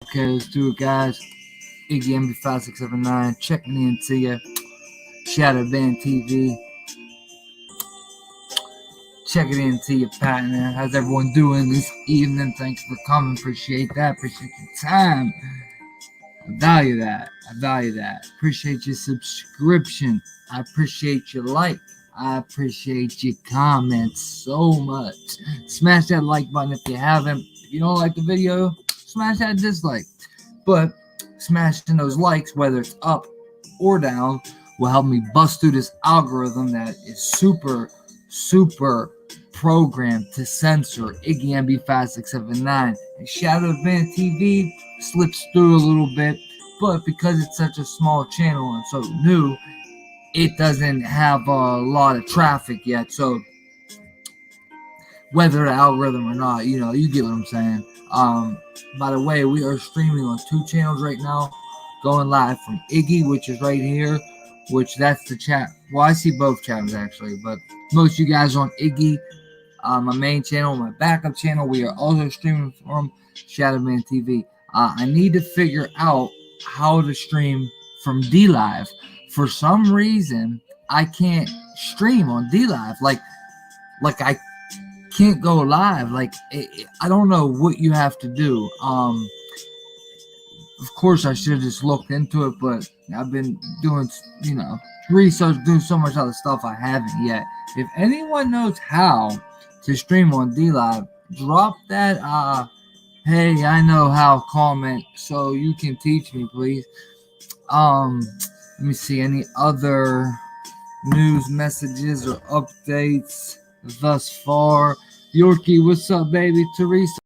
Okay, let's do it, guys. Iggy MB5679 checking in to you. Shadow Band TV. Checking in to you, partner. How's everyone doing this evening? Thanks for coming. Appreciate that. Appreciate your time. I value that. I value that. Appreciate your subscription. I appreciate your like. I appreciate your comments so much. Smash that like button if you haven't. If you don't like the video, smash that dislike. But smashing those likes, whether it's up or down, will help me bust through this algorithm that is super programmed to censor Iggy MB5679. And Shadow Van TV slips through a little bit, but because it's such a small channel and so new, it doesn't have a lot of traffic yet. So whether the algorithm or not, you get what I'm saying. By the way, we are streaming on 2 channels right now, going live from Iggy, which is right here, which that's the chat. Well, I see both channels actually, but most of you guys are on Iggy, my main channel, my backup channel. We are also streaming from Shadowman TV. I need to figure out how to stream from DLive. For some reason, I can't stream on DLive. Like I can't go live. I don't know what you have to do. Of course I should have just looked into it, but I've been doing research, doing so much other stuff I haven't yet. If anyone knows how to stream on DLive, drop that hey, I know how comment so you can teach me, please. Let me see any other news messages or updates thus far. Yorkie, what's up, baby? Teresa.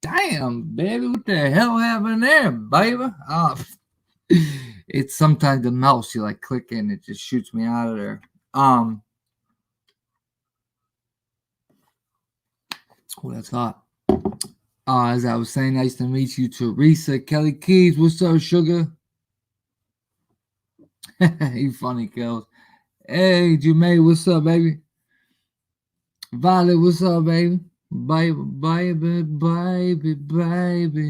Damn, baby, what the hell happened there, baby? It's sometimes the mouse you like click in, it just shoots me out of there. Oh, that's hot. As I was saying, nice to meet you, Teresa. Kelly Keys, what's up, sugar? You funny, Kels. Hey, Jermaine, what's up, baby? Violet, what's up, baby? Baby.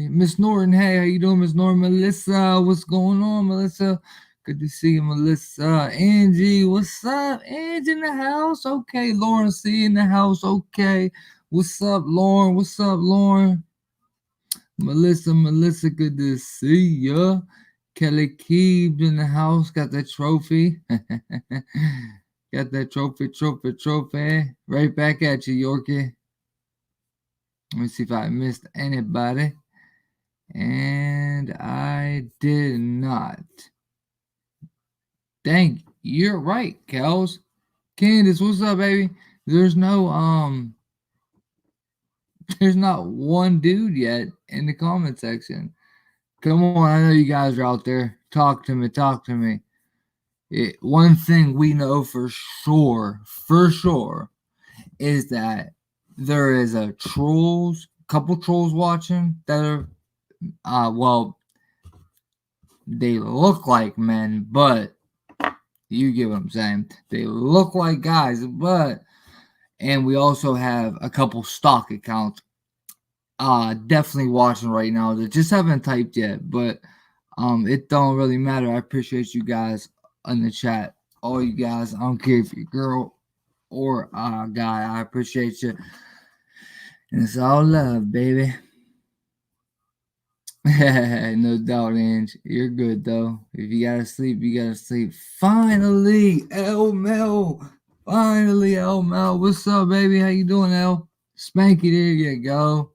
Miss Norton, hey, how you doing, Miss Norton? Melissa, what's going on, Melissa? Good to see you, Melissa. Angie, what's up? Angie in the house? Okay. Lauren C in the house? Okay. What's up, Lauren? What's up, Lauren? Melissa, good to see ya. Kelly Keebs in the house, got that trophy. Got that trophy. Right back at you, Yorkie. Let me see if I missed anybody. And I did not. Dang, you're right, Kels. Candace, what's up, baby? There's not one dude yet in the comment section. Come on, I know you guys are out there. Talk to me. One thing we know for sure, is that there is a couple trolls watching that are, well, they look like men, but you get what I'm saying. They look like guys, and we also have a couple stock accounts definitely watching right now that just haven't typed yet, but it don't really matter. I appreciate you guys in the chat. All you guys, I don't care if you're a girl or a guy, I appreciate you. And it's all love, baby. No doubt, Ange. You're good, though. If you gotta sleep, you gotta sleep. Finally, L Mel. What's up, baby? How you doing, L? Spanky, there you go.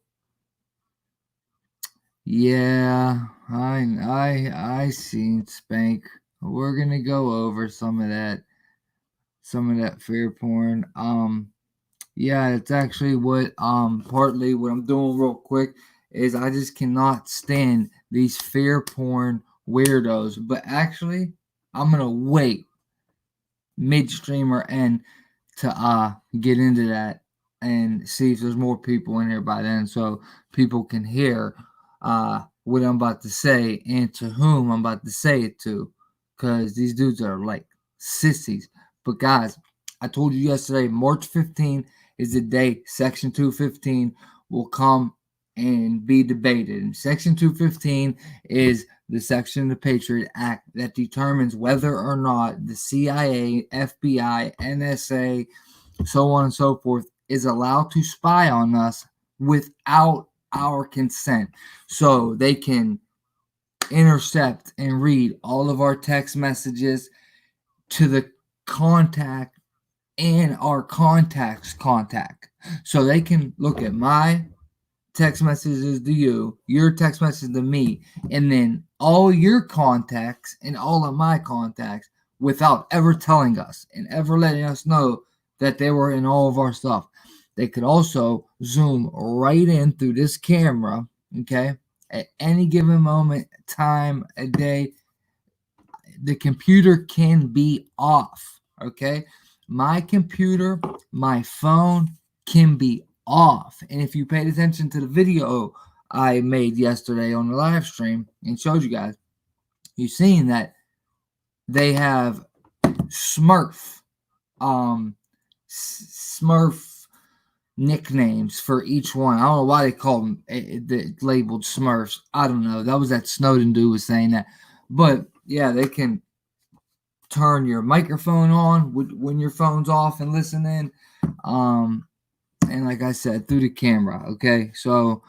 Yeah, I seen Spank. We're gonna go over some of that fear porn. Yeah, it's actually what partly what I'm doing real quick is I just cannot stand these fear porn weirdos. But actually, I'm gonna wait mid-stream or end to get into that and see if there's more people in here by then, so people can hear what I'm about to say and to whom I'm about to say it to, because these dudes are like sissies. But guys, I told you yesterday, March 15th is the day Section 215 will come and be debated. And Section 215 is the section of the Patriot Act that determines whether or not the CIA, FBI, NSA, so on and so forth, is allowed to spy on us without our consent. So they can intercept and read all of our text messages to the contact and our contact's contact. So they can look at my text messages to you, your text message to me, and then all your contacts and all of my contacts without ever telling us and ever letting us know that they were in all of our stuff. They could also zoom right in through this camera, okay, at any given moment, time, a day. The computer can be off, okay? My computer, my phone can be off. And if you paid attention to the video I made yesterday on the live stream and showed you guys, you've seen that they have Smurf nicknames for each one. I don't know why they call them labeled Smurfs. I don't know. That was that Snowden dude was saying that. But yeah, they can turn your microphone on when your phone's off and listening. And like I said, through the camera. Okay, so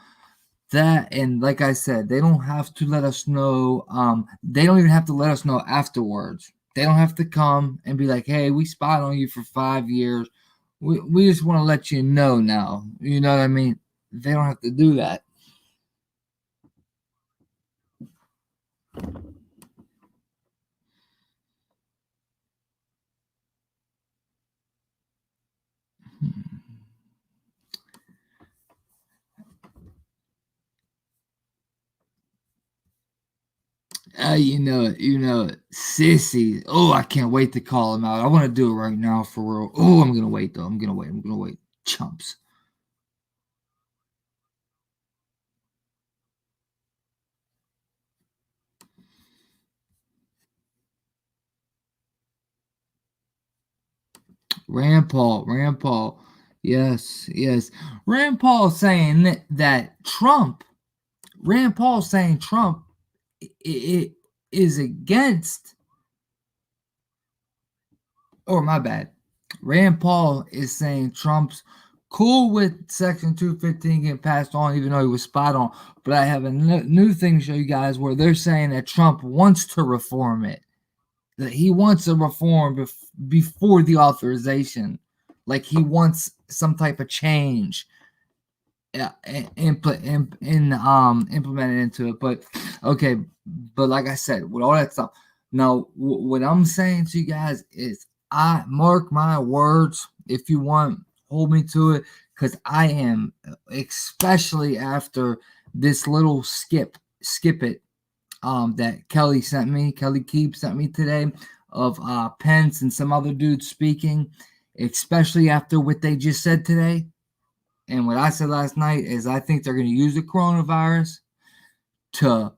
that, and like I said, they don't have to let us know. They don't even have to let us know afterwards. They don't have to come and be like, hey, we spied on you for 5 years. We just want to let you know now. You know what I mean? They don't have to do that. You know it. Sissies. Oh, I can't wait to call them out. I want to do it right now for real. Oh, I'm gonna wait though. I'm gonna wait. Chumps. Rand Paul. Yes. Rand Paul saying that Trump. Rand Paul saying Trump it is against. Or my bad. Rand Paul is saying Trump's cool with Section 215 getting passed on, even though he was spot on. But I have a new thing to show you guys where they're saying that Trump wants to reform it. That he wants a reform before the authorization. Like he wants some type of change implemented into it. But okay, but like I said, with all that stuff, now what I'm saying to you guys is, I mark my words. If you want, hold me to it, because I am, especially after this little skip it that Kelly Keep sent me today of Pence and some other dudes speaking, especially after what they just said today. And what I said last night is I think they're going to use the coronavirus to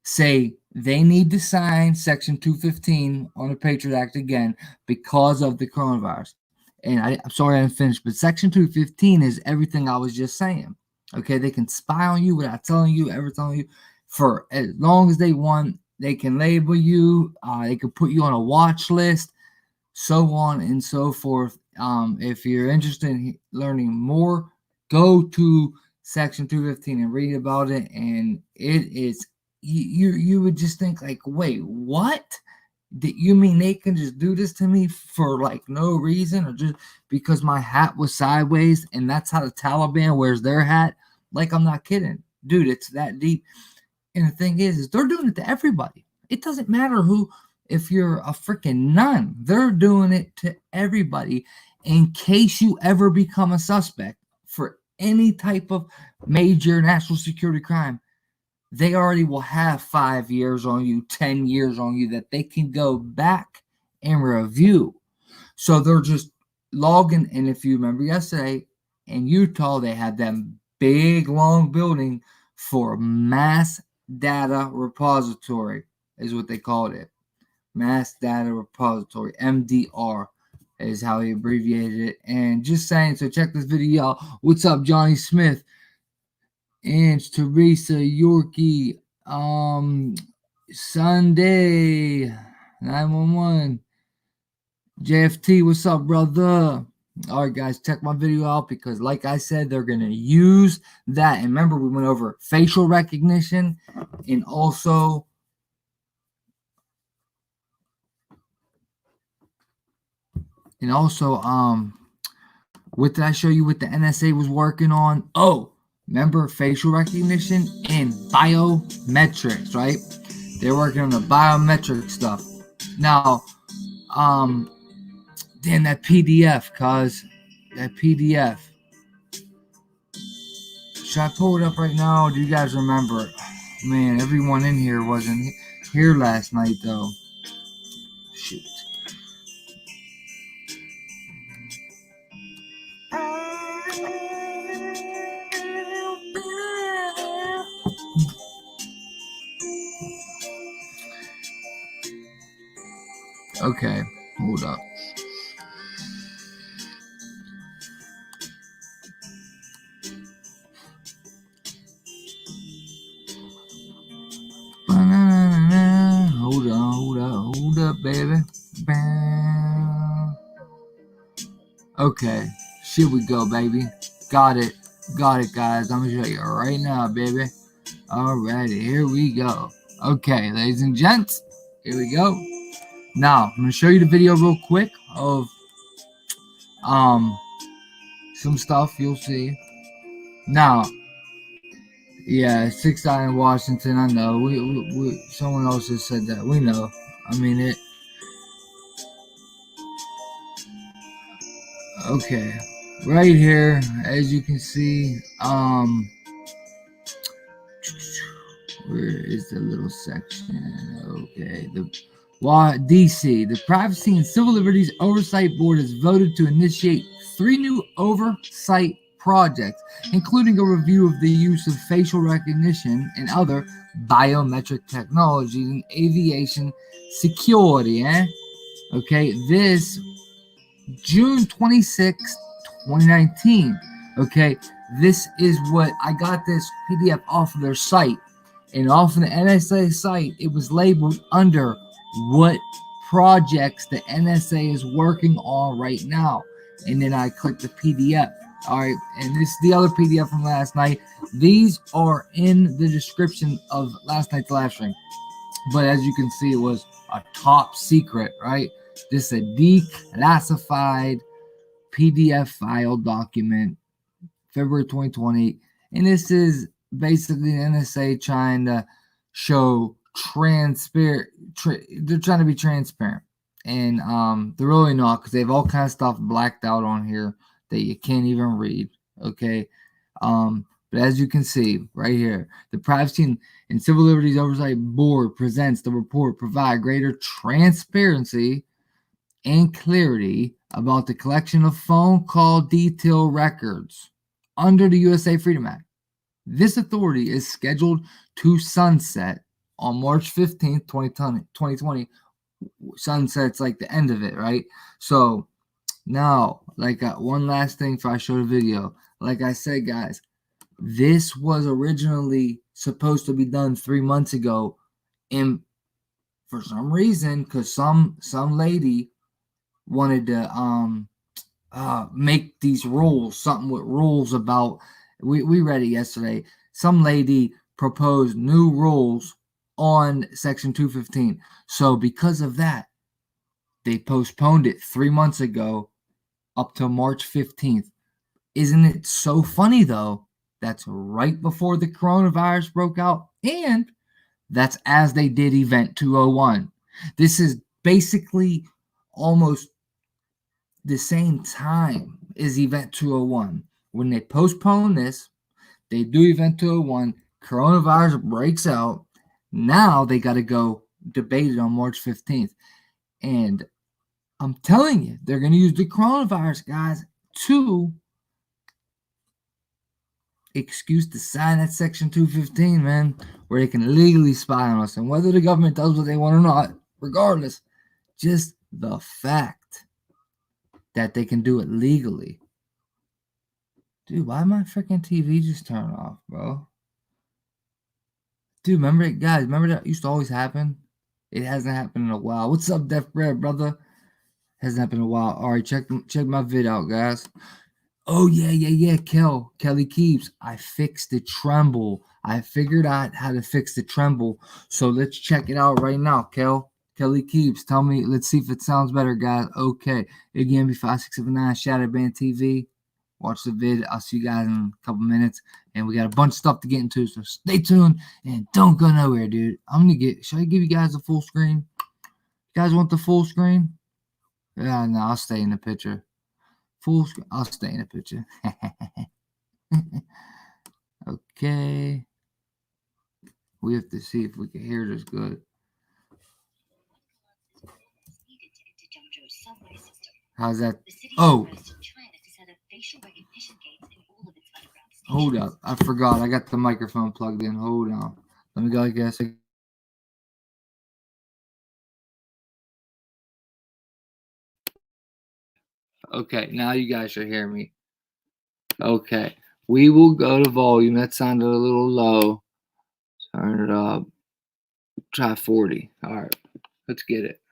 say they need to sign Section 215 on the Patriot Act again because of the coronavirus. And I'm sorry I didn't finish, but Section 215 is everything I was just saying. Okay, they can spy on you without telling you, ever telling you, for as long as they want. They can label you. They can put you on a watch list, so on and so forth. If you're interested in learning more, go to Section 215 and read about it. And it is, you would just think like, wait, what? You mean they can just do this to me for like no reason, or just because my hat was sideways and that's how the Taliban wears their hat? Like, I'm not kidding, dude. It's that deep. And the thing is they're doing it to everybody. It doesn't matter who. If you're a freaking nun, they're doing it to everybody in case you ever become a suspect for any type of major national security crime. They already will have 5 years on you, 10 years on you that they can go back and review. So they're just logging. And if you remember yesterday in Utah, they had that big long building for mass data repository is what they called it. Mass data repository, MDR is how he abbreviated it. And just saying, so check this video out. What's up, Johnny Smith? Ange, Teresa, Yorkie, Sunday, 911, JFT, what's up, brother? All right, guys, check my video out because, like I said, they're going to use that. And remember, we went over facial recognition and also what did I show you what the NSA was working on? Oh, remember facial recognition and biometrics, right? They're working on the biometric stuff. Now, damn, that PDF, cuz that PDF. Should I pull it up right now? Do you guys remember? Man, everyone in here wasn't here last night, though. Shoot. Okay, hold up. Hold up, baby. Okay, here we go, baby. Got it, guys. I'm gonna show you right now, baby. Alrighty, here we go. Okay, ladies and gents, here we go. Now, I'm gonna show you the video real quick of some stuff you'll see. Now, yeah, 6 in Washington. I know. We someone else has said that. We know. I mean it. Okay, right here, as you can see, where is the little section? Okay, DC, the Privacy and Civil Liberties Oversight Board has voted to initiate 3 new oversight projects, including a review of the use of facial recognition and other biometric technologies in aviation security. Okay, this June 26th, 2019. Okay, this is what I got this PDF off of their site. And off of the NSA site, it was labeled under what projects the NSA is working on right now. And then I clicked the PDF. All right, and this is the other PDF from last night. These are in the description of last night's live stream. But as you can see, it was a top secret, right? This is a declassified PDF file document, February 2020. And this is basically the NSA trying to show transparent. They're trying to be transparent. And they're really not, because they have all kinds of stuff blacked out on here that you can't even read. Okay. But as you can see right here, the Privacy and Civil Liberties Oversight Board presents the report, provide greater transparency and clarity about the collection of phone call detail records under the USA Freedom Act. This authority is scheduled to sunset on March 15th, 2020. Sunset's like the end of it, right? So now, like one last thing before I show the video. Like I said, guys, this was originally supposed to be done 3 months ago, and for some reason, because some lady wanted to make these rules, something with rules about, we read it yesterday. Some lady proposed new rules on Section 215. So because of that, they postponed it 3 months ago up to March 15th. Isn't it so funny, though? That's right before the coronavirus broke out, and that's as they did Event 201. This is basically almost the same time as Event 201. When they postpone this, they do Event 201, coronavirus breaks out. Now they got to go debate it on March 15th. And I'm telling you, they're going to use the coronavirus, guys, to excuse to sign that Section 215, man. where they can legally spy on us. And whether the government does what they want or not, regardless, just the fact that they can do it legally. Dude, why my freaking TV just turn off, bro? Dude, remember it, guys? Remember that used to always happen? It hasn't happened in a while. What's up, Deaf Bread, brother? Hasn't happened in a while. All right, check my vid out, guys. Oh yeah. Kelly Keeps. I fixed the tremble. I figured out how to fix the tremble. So let's check it out right now, Kelly Keeps. Tell me. Let's see if it sounds better, guys. Okay. Again, B5679 Shatterband TV. Watch the vid. I'll see you guys in a couple minutes. And we got a bunch of stuff to get into. So stay tuned and don't go nowhere, dude. Should I give you guys a full screen? You guys want the full screen? Yeah, no, I'll stay in the picture. Full screen. I'll stay in the picture. Okay. We have to see if we can hear this good. How's that? Oh. Hold up. I forgot. I got the microphone plugged in. Hold on. Let me go, I guess. Okay, now you guys should hear me. Okay, we will go to volume. That sounded a little low. Turn it up. Try 40. All right, let's get it.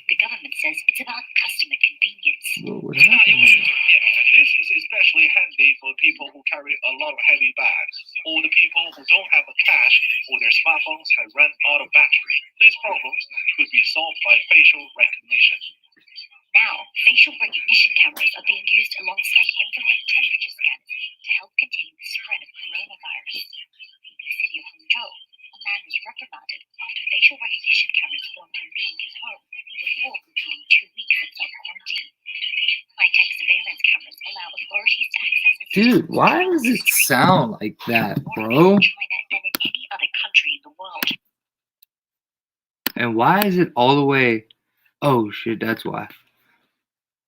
The government says it's about customer convenience. Well, what happened? This is especially handy for people who carry a lot of heavy bags, or the people who don't have a cash, or their smartphones have run out of battery. These problems could be solved by facial recognition. Now, facial recognition cameras are being used alongside infrared temperature scanners to help contain the spread of coronavirus. In the city of Hangzhou, a man was reprimanded after facial recognition cameras filmed him leaving his home before completing 2 weeks of self-quarantine. High-tech surveillance cameras allow authorities to access a Dude, why does it sound like that, bro? China than in any other country in the world. And why is it all the way? Oh shit, that's why.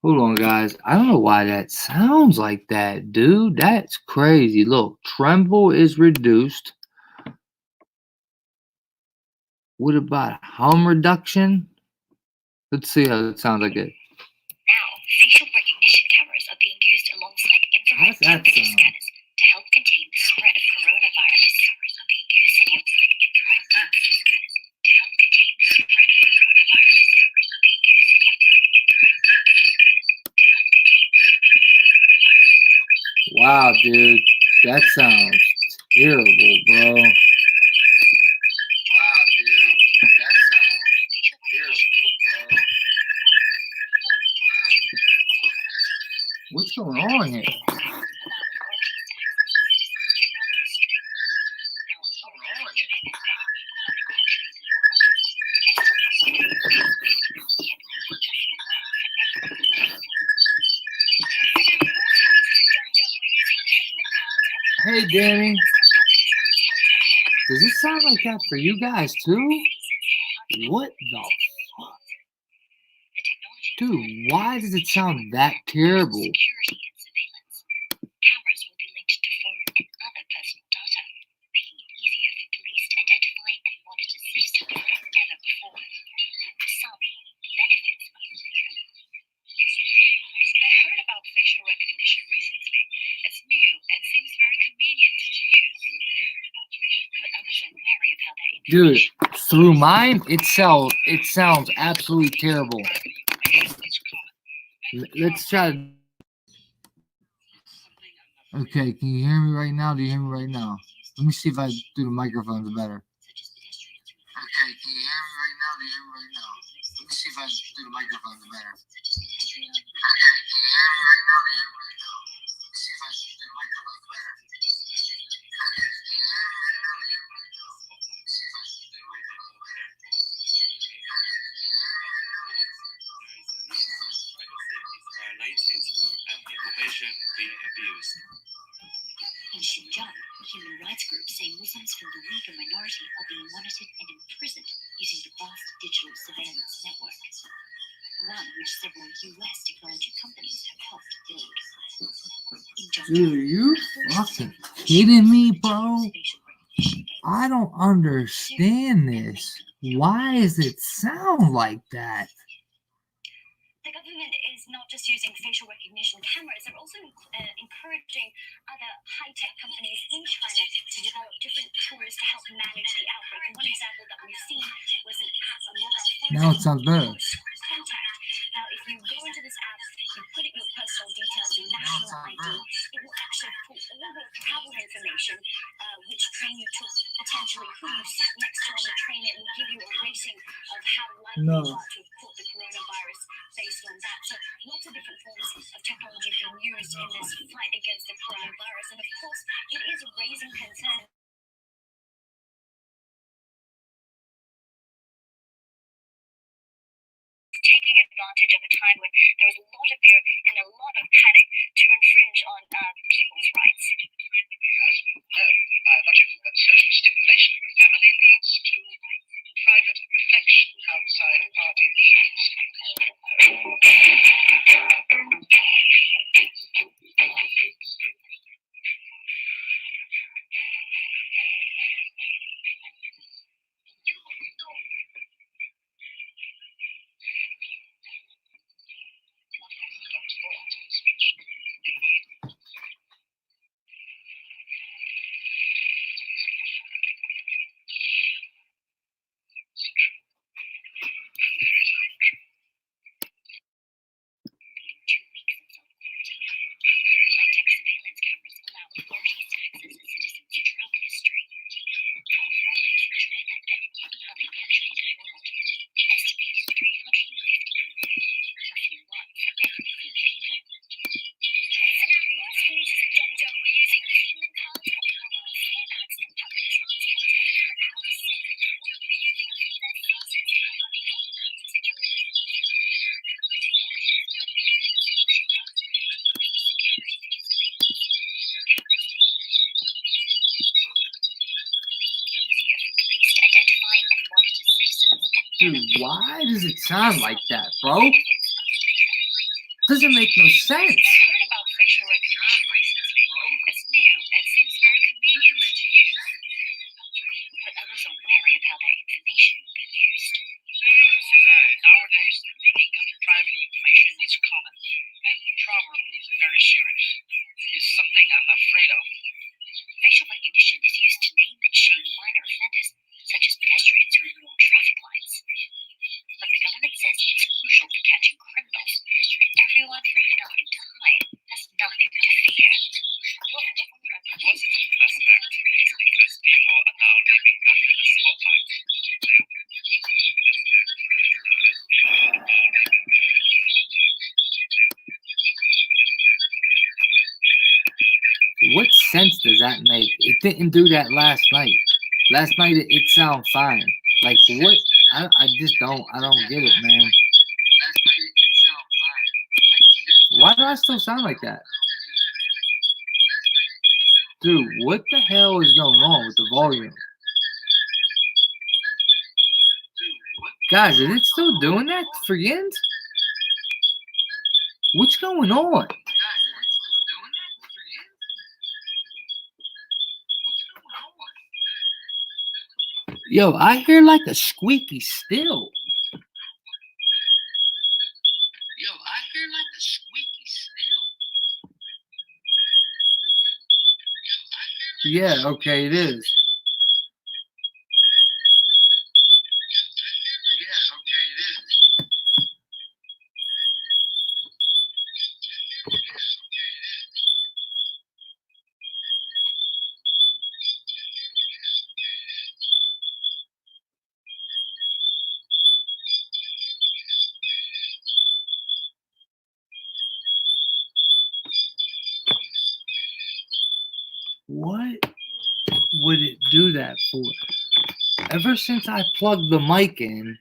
Hold on, guys. I don't know why that sounds like that, dude. That's crazy. Look, tremble is reduced. What about hum reduction? Let's see how it sounds like it. Now, facial recognition cameras are being used alongside infrared temperature scanners to help contain the spread of coronavirus. In the city of Wow, dude. That sounds terrible, bro. Wow, dude. That sounds terrible, bro. What's going on here? Hey, Danny. Does it sound like that for you guys too? What the fuck? Dude, why does it sound that terrible? security and surveillance. Cameras will be linked to phone and other personal data, making it easier for police to identify and monitor citizens than ever before. Some benefits are clear. I heard about facial recognition recently. It's new and seems very convenient to use. But others are wary of how that Dude, information through mine, it sounds absolutely terrible. Let's try. Okay, can you hear me right now? Do you hear me right now? Let me see if I do the microphones better. Okay, can you hear me right now? Do you hear me right now? Let me see if I do the microphones better. Okay, can you hear me right now? Do you hear me right now? Let me see if I do the microphones better. Okay, can you hear me right now? Do you hear me right now? Let me see if I do the microphones better. And information being abused. In Xinjiang, human rights groups say Muslims from the Uyghur minority are being monitored and imprisoned using the vast digital surveillance network, one which several US technology companies have helped build. In Dude, you fucking kidding me, bro? I don't understand this. Why does it sound like that? The government is not just using facial recognition cameras, they're also encouraging other high-tech companies in China to develop different tools to help manage the outbreak. And one example that we've seen was an app, a mobile phone Now it sounds better. contact. Now, if you go into this app, you put in your personal details, your national ID, it will actually pull all your travel information, which train you took, potentially who you sat next to on the train. It will give you a rating of how likely you are to have caught the coronavirus based on that. So lots of different forms of technology being used in this fight against the coronavirus. And of course, it is raising concern. Taking advantage of a time when there was a lot of fear and a lot of panic to infringe on people's rights. Social stimulation of the family leads to private reflection outside party meetings. High-tech surveillance cameras allow authorities to access a citizen's travel history. More used in China than in any other country in the world. An estimated 350 million, roughly one for every 4 people. So now most commuters in Zhengzhou are using payment cards or fare in public transport. How safe will be using their faces on the Dude, why does it sound like that, bro? Doesn't make no sense. I heard about facial recognition recently. It's new and seems very convenient to use. But others are wary of how their information will be used. So nowadays, the leaking of private information is common, and the problem is very serious. It's something I'm afraid of. Facial recognition is used to name and shame minor offenders, such as pedestrians who ignore traffic lights. But the government says it's crucial for catching criminals, and everyone with nothing to hide has nothing to fear. The positive aspect is because people are now living under the spotlight. What sense does that make? It didn't do that last night. Last night it sounded fine. Like what? I don't get it, man. Last night it sounded fine. Why do I still sound like that? Dude, what the hell is going on with the volume? Guys, is it still doing that for Yins? What's going on? Yo, I hear like a squeaky still. Yeah, okay, it is. What would it do that for? Ever since I plugged the mic in,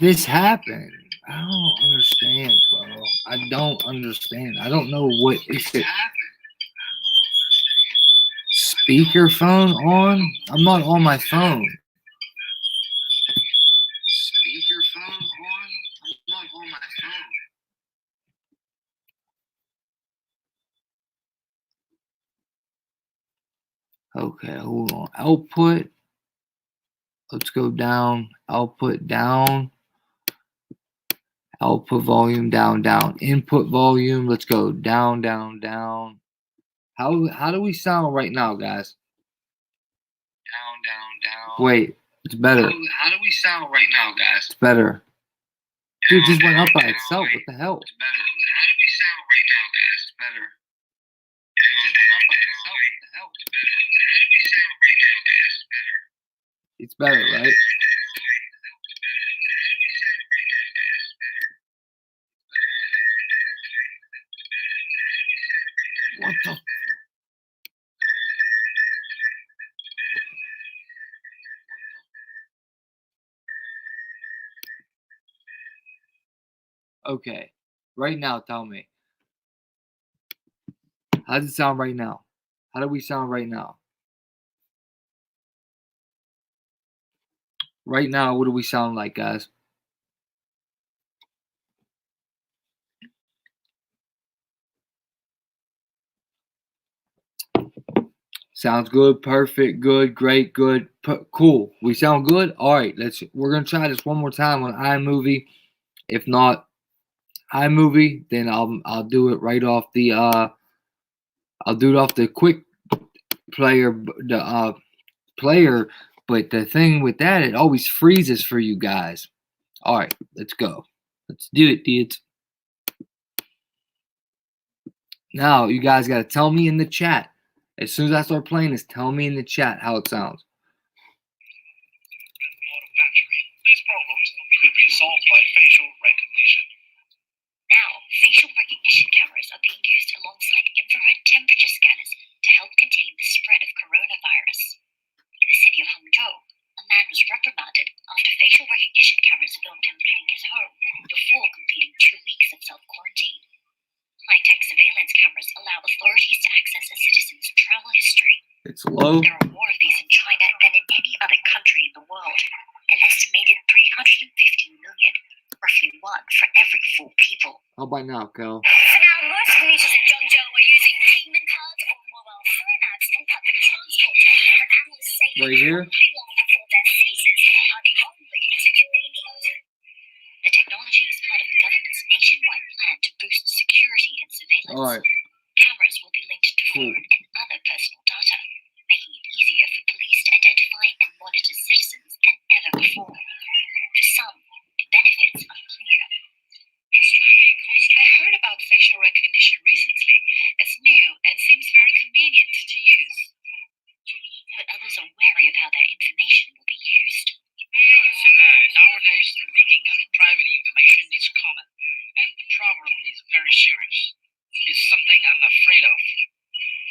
this happened. I don't understand, bro. I don't understand. I don't know what is it. Speakerphone on? I'm not on my phone. Speakerphone on? I'm not on my phone. Okay, hold on. Output. Let's go down. Output down. Output volume down, down. Input volume. Let's go down, down, down. How do we sound right now, guys? Down, down, down. Wait, it's better. How do we sound right now, guys? It's better. Dude, it just went up by itself. What the hell? It's better. How do we sound right now, guys? It's better. Dude, it just went up by itself. What the hell? It's better. How do we sound right now, guys? It's better. It's better, right? What the? Okay, right now, tell me. How does it sound right now? How do we sound right now? Right now, what do we sound like, guys? Sounds good, perfect, good, great, good, cool. We sound good. All right, we're gonna try this one more time on iMovie. If not iMovie, then I'll do it right off the I'll do it off the quick player, player. But the thing with that, it always freezes for you guys. All right, let's go. Let's do it, dudes. Now you guys gotta tell me in the chat. As soon as I start playing this, tell me in the chat how it sounds. These problems could be solved by facial recognition. Now, facial recognition cameras are being used alongside infrared temperature scanners to help contain the spread of coronavirus. In the city of Hangzhou, a man was reprimanded after facial recognition cameras filmed him leaving his home before completing 2 weeks of self-quarantine. High-tech surveillance cameras allow authorities to access a citizen's travel history. It's low. There are more of these in China than in any other country in the world. An estimated 350 million, roughly 1 for every 4 people. How about now, Cal? For now, most commuters in Zhengzhou are using payment cards or mobile phone apps in public transport. But analysts say Right here? it won't be long before their faces are the only convenience. The technology is part of the government's nationwide plan to boost security and surveillance. All right. Cameras will be linked to Cool. phone and other personal data, making it easier for police to identify and monitor citizens than ever before. For some, the benefits are clear. I heard about facial recognition recently. It's new and seems very convenient to use. But others are wary of how their information will be used. So nowadays, the leaking of private information is common, and the problem is very serious. It's something I'm afraid of.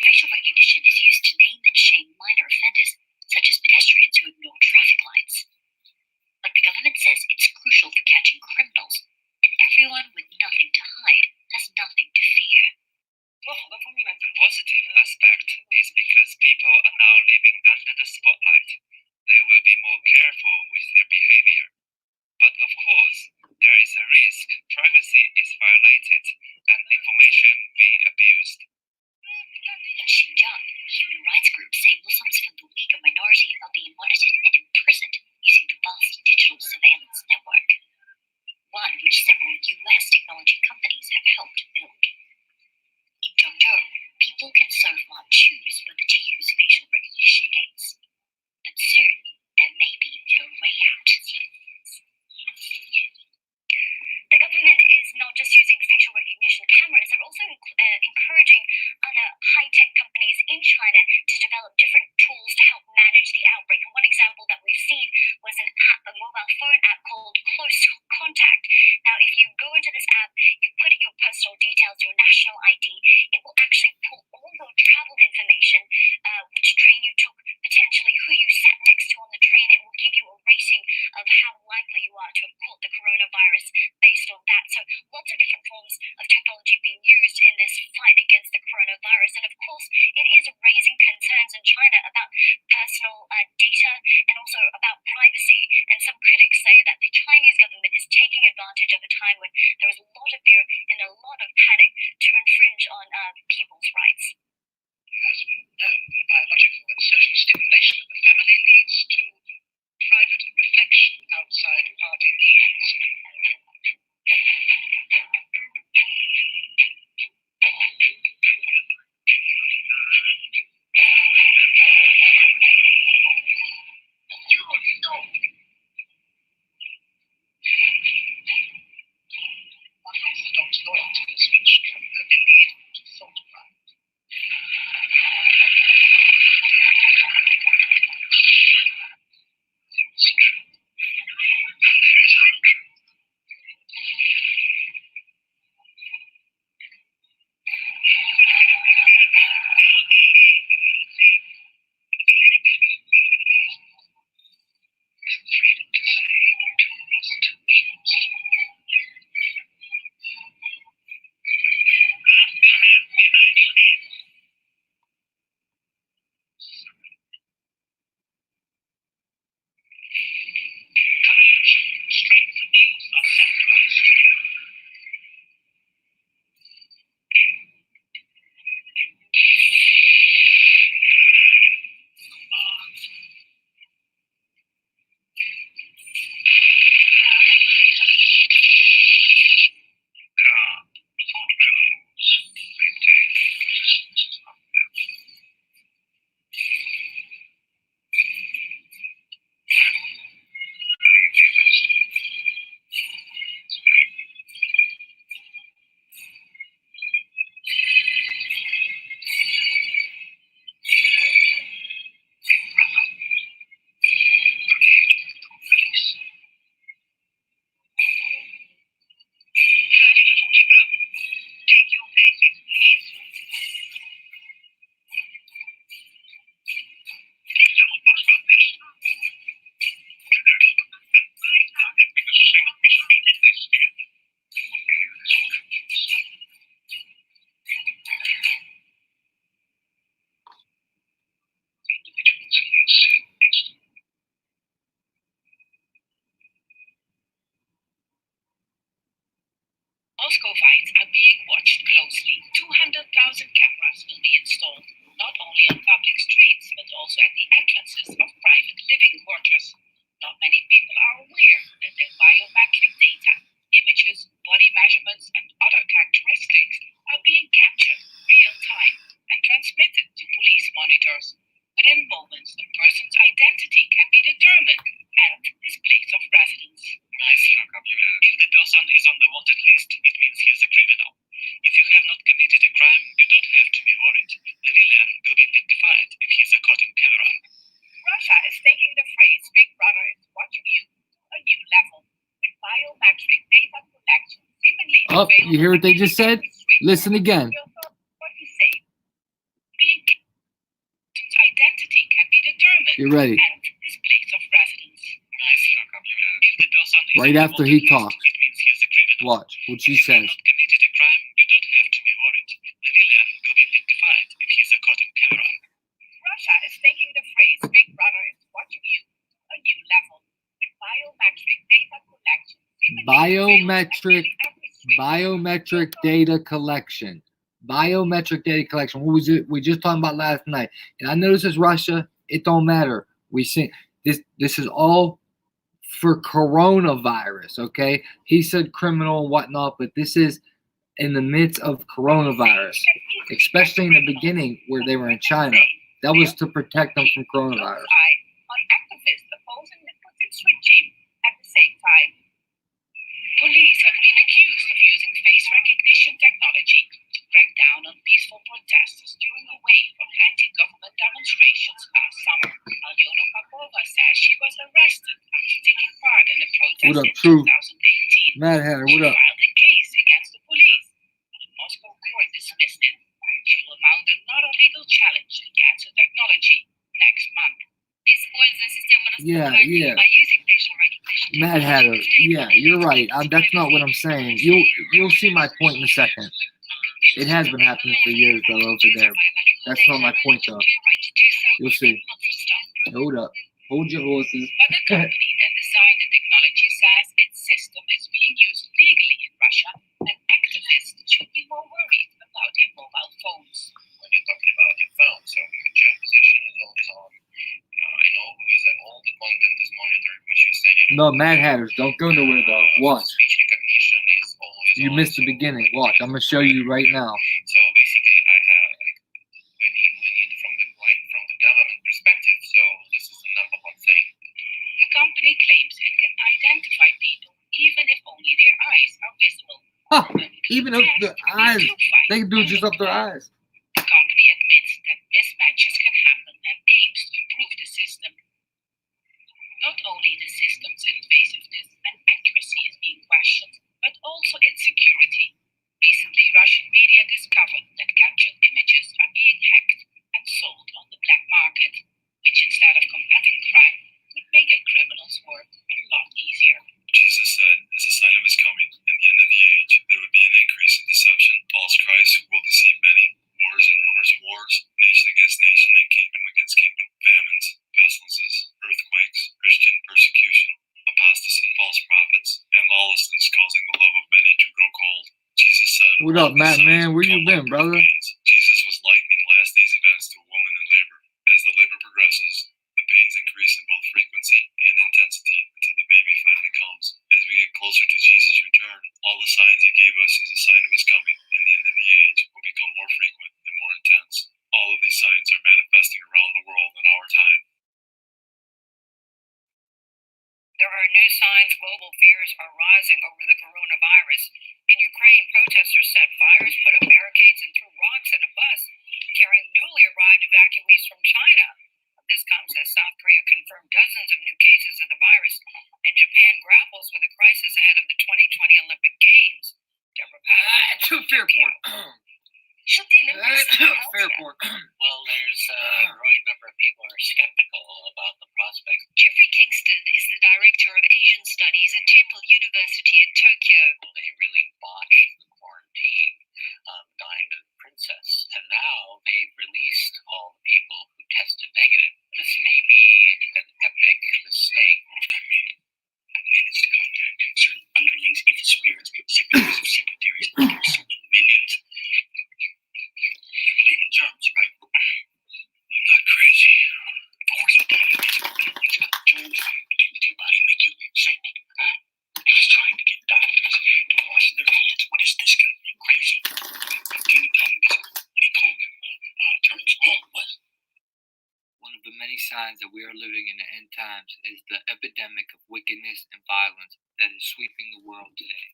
Facial recognition is used to name and shame minor offenders, such as pedestrians who ignore traffic lights. But the government says it's crucial for catching criminals, and everyone with nothing to hide has nothing to fear. The positive aspect is because people are now living under the spotlight. They will be more careful with their behavior. But of course, there is a risk privacy is violated and information being abused. In Xinjiang, human rights groups say Muslims from the Uyghur minority are being monitored and imprisoned using the vast digital surveillance network, one which several US technology companies have helped build. In Zhengzhou, people can so far choose whether to use facial recognition gates, but soon there may be no way out. The government is not just using facial recognition cameras, they're also encouraging other high-tech companies in China to develop different tools to help manage the outbreak. And one example that we've seen was an app, a mobile phone app called Close Contact. Now, if you go into this app, you put in your personal details, your national ID, it will actually pull all your travel information, which train you took, potentially who you sat next to on the train. It will give you a rating of how likely you are to have caught the coronavirus based on that. So lots of different forms of technology being used in this fight against the coronavirus. And of course, it is raising concerns in China about personal data and also about privacy. And some critics say that the Chinese government is taking advantage of a time when there is a lot of fear and a lot of panic to infringe on people's rights. As we know, the biological and social stimulation of the family leads to private reflection outside party meetings. Unorthodox loyalties which can only lead to thought crime. There is truth, and there is untruth. Freedom to say courage, strength, and youth are sacrificed. There are thought rules maintained the existence of them. Believe me, wisdom. Police. 30 to 40 now. Take your places, please. Don't bust on this. Moscow fights are being watched closely. 200,000 cameras will be installed, not only on public streets, but also at the entrances of private living quarters. Not many people are aware that their biometric data, images, body measurements, and other characteristics are being captured real time and transmitted to police monitors. Within moments, a person's identity can be determined and his place of residence. Nice lookup, Julia. If the person is on the wanted list, it means he is a criminal. If you have not committed a crime, you don't have to be worried. The villain will be identified if he's a caught on camera. Russia is taking the phrase Big Brother is watching you to a new level, with biometric data collection seemingly Oh, available you hear what they just said? every street Listen corner. again. What you say? Being identity can be determined You're ready. and his place of residence. Nice lookup, Julia. If the person is Right on the after wanted he list, talks. it means he is a criminal. Watch what she If you have says. not committed a crime, you don't have to be worried. The villain will be identified if he's a caught on camera. Russia is taking the phrase Big Brother is watching you to a new level, with biometric data collection seemingly Biometric- available at every street corner. Biometric data collection. Biometric data collection. What was it we just talking about last night? And I know this is Russia. It don't matter. We see this. This is all for coronavirus. Okay. He said criminal and whatnot, but this is in the midst of coronavirus, especially in the beginning where they were in China. That was to protect them from coronavirus. On activists opposing the Putin regime at the same time. Police have been accused of using face recognition technology to crack down on peaceful protesters during a wave of anti-government demonstrations last summer. Alyona Popova says she was arrested after taking part in a protest What up, in True? 2018. Mad Hatter, She what up? filed a case against the police, but the Moscow court dismissed it. She will mount another legal challenge against the technology next month. Yeah. By using facial recognition Mad Hatter. technology, Yeah, you're right. That's not what I'm saying. You'll see my point in a second. It has been happening for years though over there. That's not my point though. You'll see. Hold up. Hold your horses. But the company that designed the technology says its system is being used legally in Russia, and activists should be more worried about their mobile phones. When you're talking about your phone, all the content is monitored, which you say. No, Mad Hatters, don't go nowhere though. Watch. Speech recognition is always You on, missed the so beginning. when Watch. you I'm gonna show you right now. So basically, I have like when you from the government perspective. So this is the number one thing. The company claims it can identify people even if only their eyes are visible. Huh, even if the eyes, they can do it just up their eyes. The company admits that mismatches can happen and aims to improve the system. Not only the system's invasiveness and accuracy is being questioned, but also its security. Recently, Russian media discovered that captured images are being hacked and sold on the black market, which instead of combating crime, could make a criminal's work a lot easier. Jesus said, as a sign of his coming, in the end of the age, there would be an increase in deception, false Christ who will deceive many, wars and rumors of wars, nation against nation and kingdom against kingdom, famines, pestilences, earthquakes, Christian persecution, apostasy, false prophets, and lawlessness causing the love of many to grow cold. Jesus said, What up, Matt, man? Where you been, brother? Jesus was likening last day's events to a woman in labor. As the labor progresses, the pains increase in both frequency and intensity until the baby finally comes. As we get closer to Jesus' return, all the signs he gave us as a sign of his coming and the end of the age will become more frequent and more intense. All of these signs are manifesting around the world in our time. There are new signs global fears are rising over the coronavirus. In Ukraine, protesters set fires, put up barricades, and threw rocks at a bus carrying newly arrived evacuees from China. This comes as South Korea confirmed dozens of new cases of the virus, and Japan grapples with a crisis ahead of the 2020 Olympic Games. Deborah Patriot. Should the Olympics be held yet? Well, there's a growing number of people who are skeptical about the prospects. Jeffrey Kingston is the director of Asian Studies at Temple University in Tokyo. They really botched the quarantine, Diamond Princess, and now they've released all the people who tested negative. This may be an epic mistake. I managed to contact certain underlings, evil spirits, secretaries of secretaries, certain minions. You believe in germs, right? I'm not crazy. Of course, you don't. It's got germs into your body, make you sick. He's trying to get doctors to wash their hands. What is this guy? Crazy? Can you tell me this? What do you call it? Germs? Oh, what? One of the many signs that we are living in the end times is the epidemic of wickedness and violence that is sweeping the world today.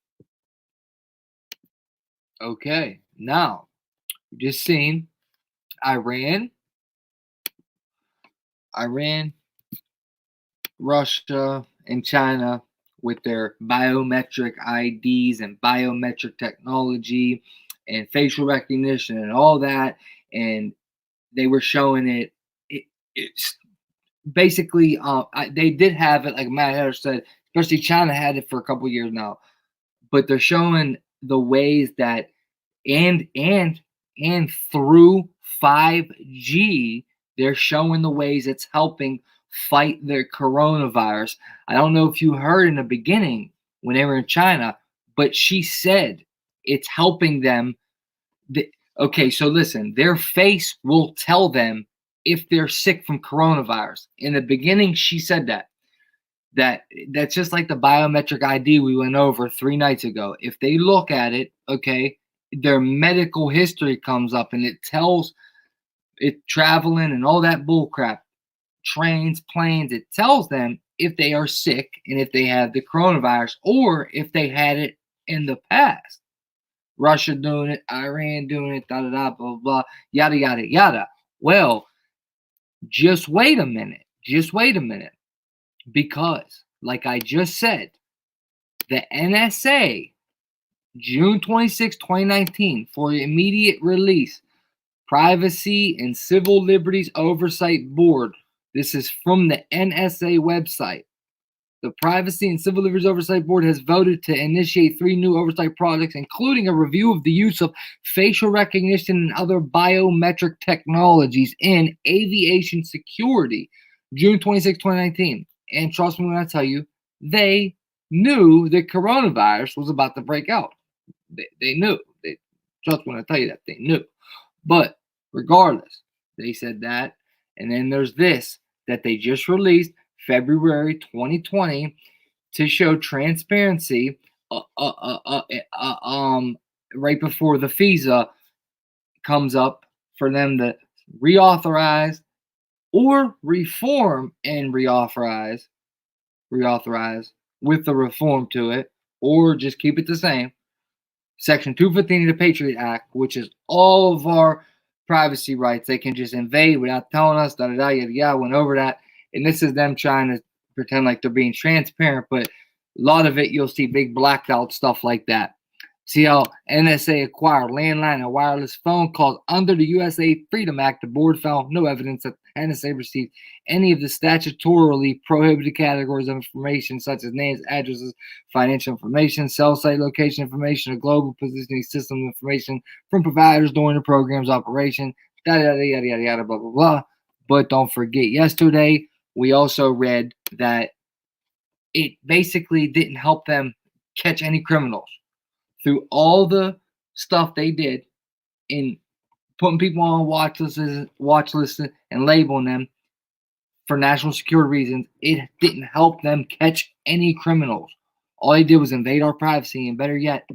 Okay, now, we just seen Iran, Russia, and China with their biometric IDs and biometric technology and facial recognition and all that, and they were showing it's basically they did have it, like Matt Harris said, especially China had it for a couple years now, but they're showing the ways that and through 5G they're showing the ways it's helping fight the coronavirus. I don't know if you heard in the beginning when they were in China, but she said it's helping them. Okay, so listen, their face will tell them if they're sick from coronavirus. In the beginning, she said that's just like the biometric ID we went over 3 nights ago. If they look at it, okay, their medical history comes up and it tells it traveling and all that bull crap, trains, planes, it tells them if they are sick and if they have the coronavirus or if they had it in the past. Russia doing it, Iran doing it, blah, blah, blah, yada, yada, yada. Well, just wait a minute. Because, like I just said, the NSA, June 26, 2019, for immediate release, Privacy and Civil Liberties Oversight Board. This is from the NSA website. The Privacy and Civil Liberties Oversight Board has voted to initiate 3 new oversight projects, including a review of the use of facial recognition and other biometric technologies in aviation security. June 26, 2019. And trust me when I tell you, they knew the coronavirus was about to break out. They knew. Trust me when I tell you that. They knew. But regardless, they said that. And then there's this that they just released, February 2020 to show transparency right before the FEMA comes up for them to reauthorize or reform and reauthorize with the reform to it, or just keep it the same. Section 215 of the Patriot Act, which is all of our privacy rights, they can just invade without telling us, went over that. And this is them trying to pretend like they're being transparent, but a lot of it you'll see big blacked out stuff like that. See how NSA acquired landline and wireless phone calls under the USA Freedom Act. The board found no evidence that NSA received any of the statutorily prohibited categories of information, such as names, addresses, financial information, cell site location information, or global positioning system information from providers during the program's operation, yada, yada, yada, yada, blah, blah, blah. But don't forget, yesterday, we also read that it basically didn't help them catch any criminals. Through all the stuff they did in putting people on watch lists and labeling them for national security reasons, it didn't help them catch any criminals. All they did was invade our privacy, and better yet,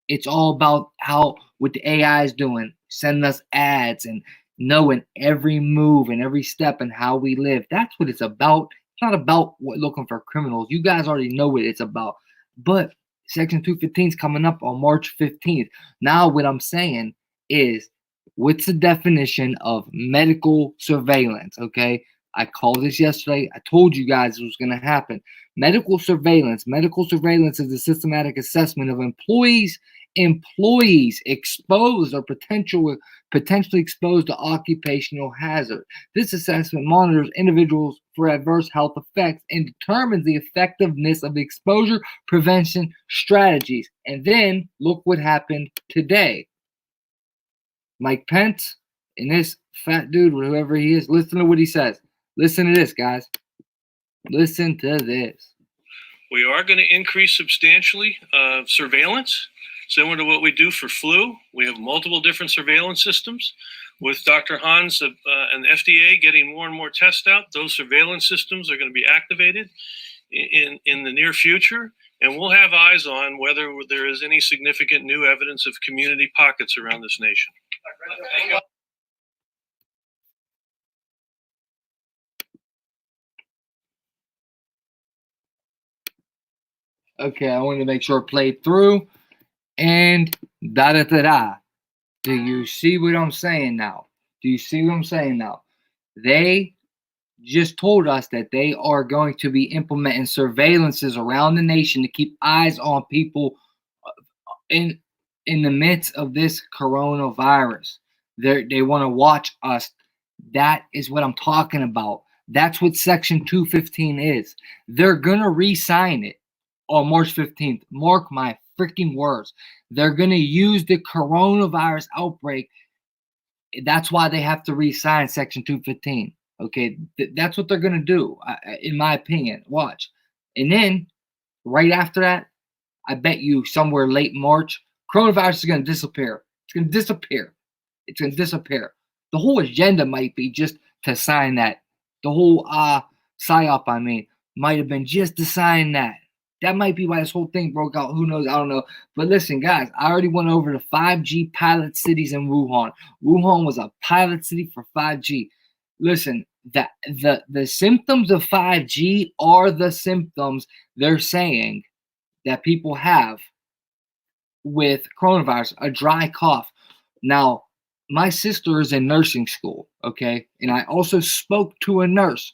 it's all about how what the AI is doing, sending us ads and knowing every move and every step and how we live. That's what it's about. It's not about looking for criminals. You guys already know what it's about. But Section 215 is coming up on March 15th. Now, what I'm saying is, what's the definition of medical surveillance? Okay, I called this yesterday. I told you guys it was going to happen. Medical surveillance. Medical surveillance is a systematic assessment of employees exposed or potentially exposed to occupational hazard. This assessment monitors individuals for adverse health effects and determines the effectiveness of exposure prevention strategies. And then look what happened today. Mike Pence and this fat dude, whoever he is, listen to what he says. Listen to this, guys. Listen to this. We are going to increase substantially surveillance, similar to what we do for flu. We have multiple different surveillance systems. With Dr. Hans and the FDA getting more and more tests out, those surveillance systems are going to be activated in the near future, and we'll have eyes on whether there is any significant new evidence of community pockets around this nation. Okay, I wanted to make sure it played through. And da-da-da-da. Do you see what I'm saying now? Do you see what I'm saying now? They just told us that they are going to be implementing surveillances around the nation to keep eyes on people in the midst of this coronavirus. They want to watch us. That is what I'm talking about. That's what Section 215 is. They're going to re-sign it on March 15th. Mark my freaking words. They're going to use the coronavirus outbreak. That's why they have to re-sign Section 215. Okay, that's what they're going to do, in my opinion. Watch. And then, right after that, I bet you somewhere late March, coronavirus is going to disappear. It's going to disappear. It's going to disappear. The whole agenda might be just to sign that. The whole PSYOP, might have been just to sign that. That might be why this whole thing broke out. Who knows? I don't know. But listen, guys, I already went over the 5G pilot cities in Wuhan. Wuhan was a pilot city for 5G. Listen, the symptoms of 5G are the symptoms they're saying that people have with coronavirus, a dry cough. Now, my sister is in nursing school, okay? And I also spoke to a nurse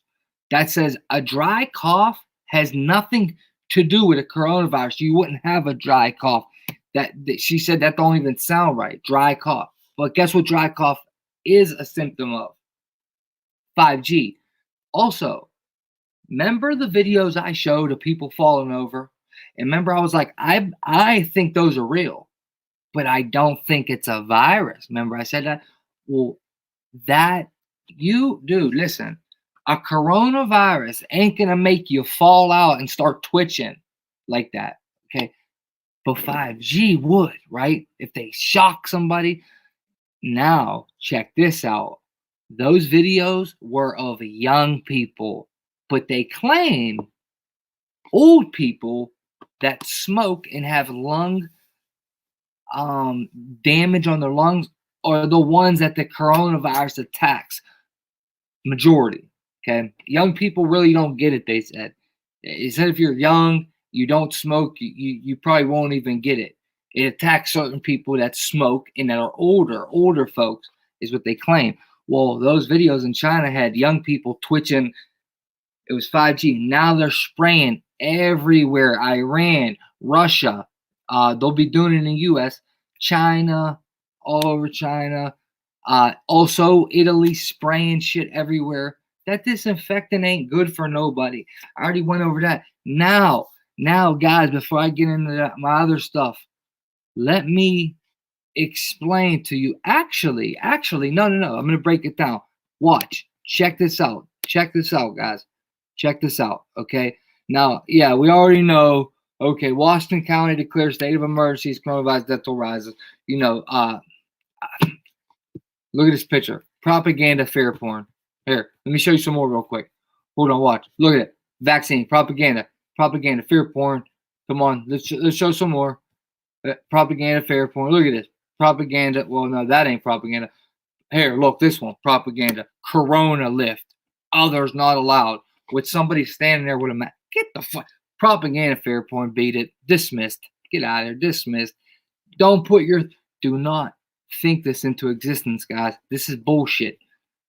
that says a dry cough has nothing to do with a coronavirus. You wouldn't have a dry cough. That she said that don't even sound right, dry cough. But guess what dry cough is a symptom of? 5G. Also, remember the videos I showed of people falling over? And remember I was like, I think those are real, but I don't think it's a virus. Remember I said that? Well, dude, listen, a coronavirus ain't gonna make you fall out and start twitching like that, okay? But 5G would, right? If they shock somebody. Now, check this out. Those videos were of young people, But they claim old people that smoke and have lung damage on their lungs are the ones that the coronavirus attacks. Majority. Okay. Young people really don't get it, they said. They said if you're young, you don't smoke, you probably won't even get it. It attacks certain people that smoke and that are older folks, is what they claim. Well, those videos in China had young people twitching. It was 5G. Now they're spraying everywhere. Iran, Russia. They'll be doing it in the U.S., China, all over China. Also, Italy spraying shit everywhere. That disinfectant ain't good for nobody. I already went over that. Now, guys, before I get into my other stuff, let me explain to you. Actually, no. I'm going to break it down. Watch. Check this out. Guys. Check this out, okay? Now, yeah, we already know, okay, Washington County declares state of emergency, coronavirus death toll rises. You know, look at this picture. Propaganda, fear porn. Here, let me show you some more real quick. Hold on, watch. Look at it. Vaccine, propaganda, fear porn. Come on, let's show some more. Propaganda, fear porn. Look at this. Propaganda. Well, no, that ain't propaganda. Here, look, this one. Propaganda. Corona lift. Others not allowed. With somebody standing there with a mask. Get the fuck. Propaganda, fair point. Beat it. Dismissed. Get out of there. Dismissed. Do not think this into existence, guys. This is bullshit.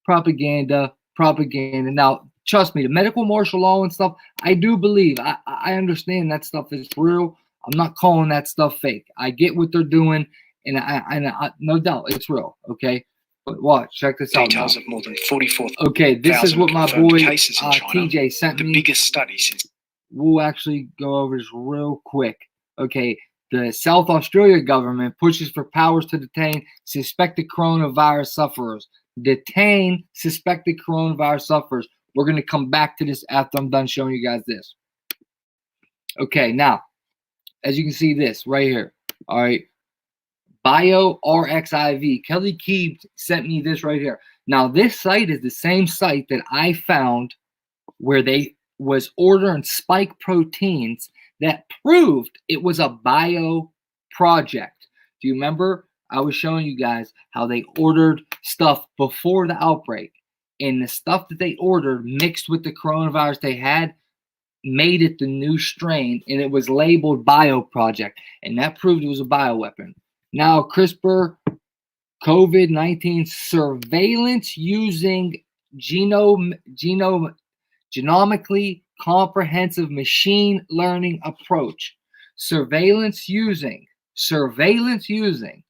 Propaganda. Now, trust me, the medical martial law and stuff, I do believe. I understand that stuff is real. I'm not calling that stuff fake. I get what they're doing, and I no doubt it's real. Okay. But watch, check this out. Details of more than 44,000 okay, this is what my boy cases in China, TJ sent me. the biggest study since. We'll actually go over this real quick. Okay, the South Australia government pushes for powers to detain suspected coronavirus sufferers. Detain suspected coronavirus sufferers. We're going to come back to this after I'm done showing you guys this. Okay, now, as you can see this right here. All right. BioRxiv. Kelly Keebs sent me this right here. Now, this site is the same site that I found where they was ordering spike proteins that proved it was a bio project. Do you remember? I was showing you guys how they ordered stuff before the outbreak, and the stuff that they ordered mixed with the coronavirus they had made it the new strain, and it was labeled bio project, and that proved it was a bioweapon. Now, CRISPR, COVID-19 surveillance using genomically comprehensive machine learning approach. Surveillance using,